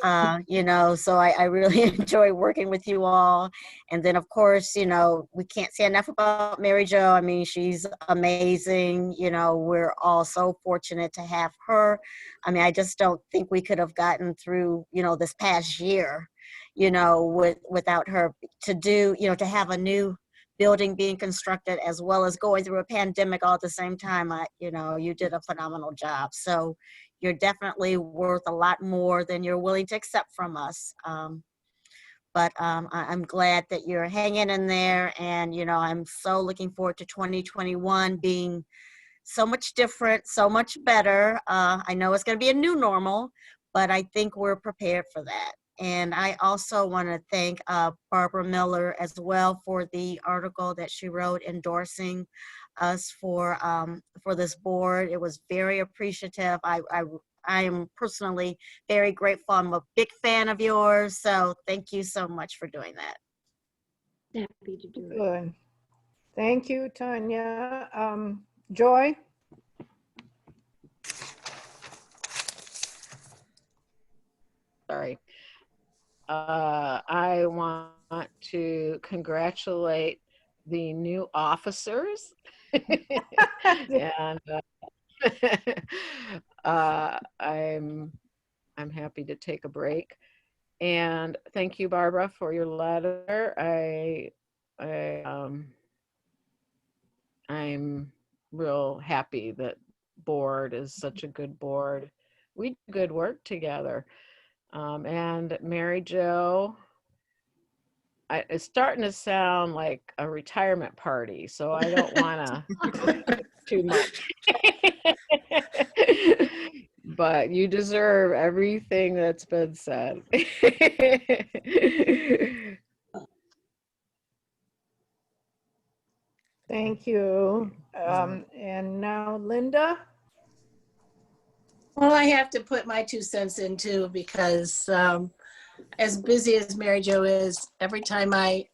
So I really enjoy working with you all. And then, of course, we can't say enough about Mary Jo. I mean, she's amazing. We're all so fortunate to have her. I mean, I just don't think we could have gotten through, this past year, without her to have a new building being constructed as well as going through a pandemic all at the same time. You did a phenomenal job. So you're definitely worth a lot more than you're willing to accept from us. But I'm glad that you're hanging in there, and I'm so looking forward to 2021 being so much different, so much better. I know it's going to be a new normal, but I think we're prepared for that. And I also want to thank Barbara Miller as well for the article that she wrote endorsing us for this board. It was very appreciative. I am personally very grateful. I'm a big fan of yours. So thank you so much for doing that. Happy to do it. Good. Thank you, Tanya. Joy? Sorry. I want to congratulate the new officers. And I'm happy to take a break. And thank you, Barbara, for your letter. I'm real happy that board is such a good board. We do good work together. And Mary Jo, it's starting to sound like a retirement party, so I don't want to too much. But you deserve everything that's been said. Thank you. And now Linda? Well, I have to put my 2 cents in too, because as busy as Mary Jo is, every time I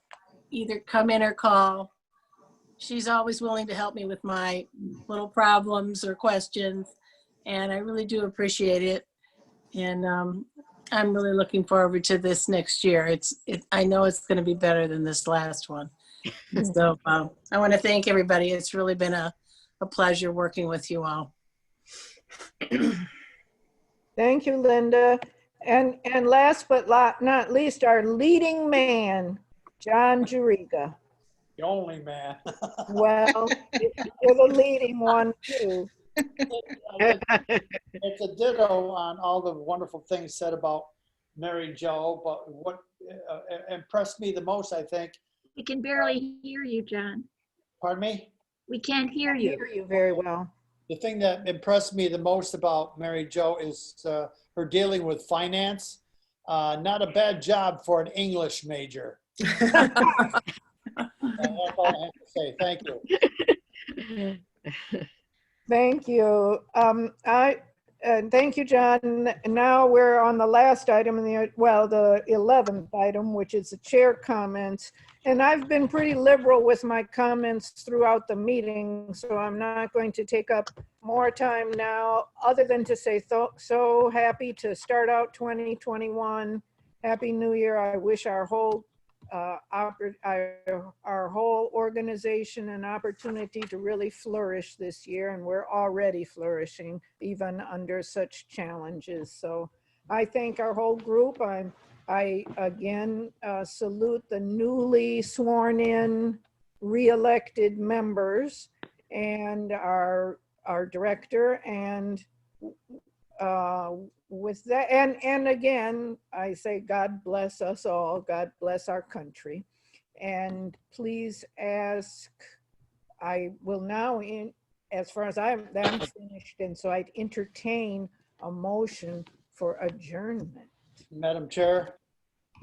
either come in or call, she's always willing to help me with my little problems or questions. And I really do appreciate it. And I'm really looking forward to this next year. I know it's going to be better than this last one. So I want to thank everybody. It's really been a pleasure working with you all. Thank you, Linda. And last but not least, our leading man, John Juriga. The only man. Well, you're the leading one too. It's a ditto on all the wonderful things said about Mary Jo, but what impressed me the most, I think. We can barely hear you, John. Pardon me? We can't hear I you. hear you very well. The thing that impressed me the most about Mary Jo is her dealing with finance. Not a bad job for an English major. And that's all I have to say. Thank you. Thank you. Thank you, John. Now we're on the last item, the 11th item, which is the chair comments. And I've been pretty liberal with my comments throughout the meeting, so I'm not going to take up more time now, other than to say so happy to start out 2021. Happy New Year. I wish our whole organization an opportunity to really flourish this year, and we're already flourishing even under such challenges. So I thank our whole group. I again salute the newly sworn in re-elected members and our director, and with that, and again, I say God bless us all, God bless our country. And please ask, I will now, as far as I'm finished, and so I'd entertain a motion for adjournment. Madam Chair,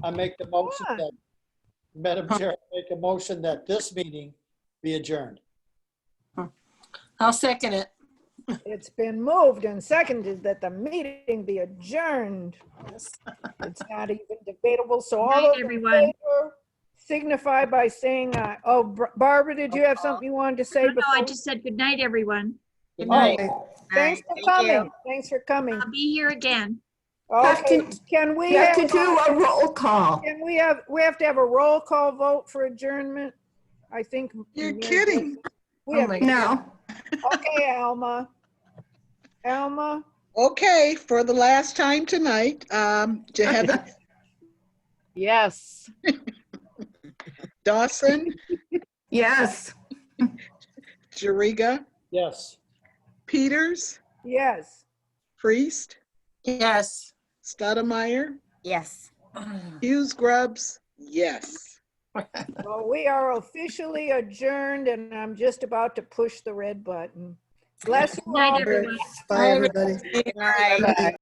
I make the motion Yeah. that, Madam Chair, I make a motion that this meeting be adjourned. I'll second it. It's been moved and seconded that the meeting be adjourned. It's not even debatable, so Good all night, those in everyone. favor signify by saying aye. Oh, Barbara, did you have something you wanted to say No, before? I just said good night, everyone. Good Oh, night. thanks for Thank coming. you. Thanks for coming. I'll be here again. Okay, can we You have to have, do a roll call. we have to have a roll call vote for adjournment? I think. You're Mary kidding. Jo- We Oh have, my No. okay, Alma. Alma, Okay, for the last time tonight, Jehevan, Yes. Dawson, Yes. Juriga, Yes. Peters, yes. Priest, Yes. Stoudemire, Yes. Hughes Grubbs, yes. Well, we are officially adjourned, and I'm just about to push the red button. Bless you Good night, all. everyone. Bye, everybody. Good night.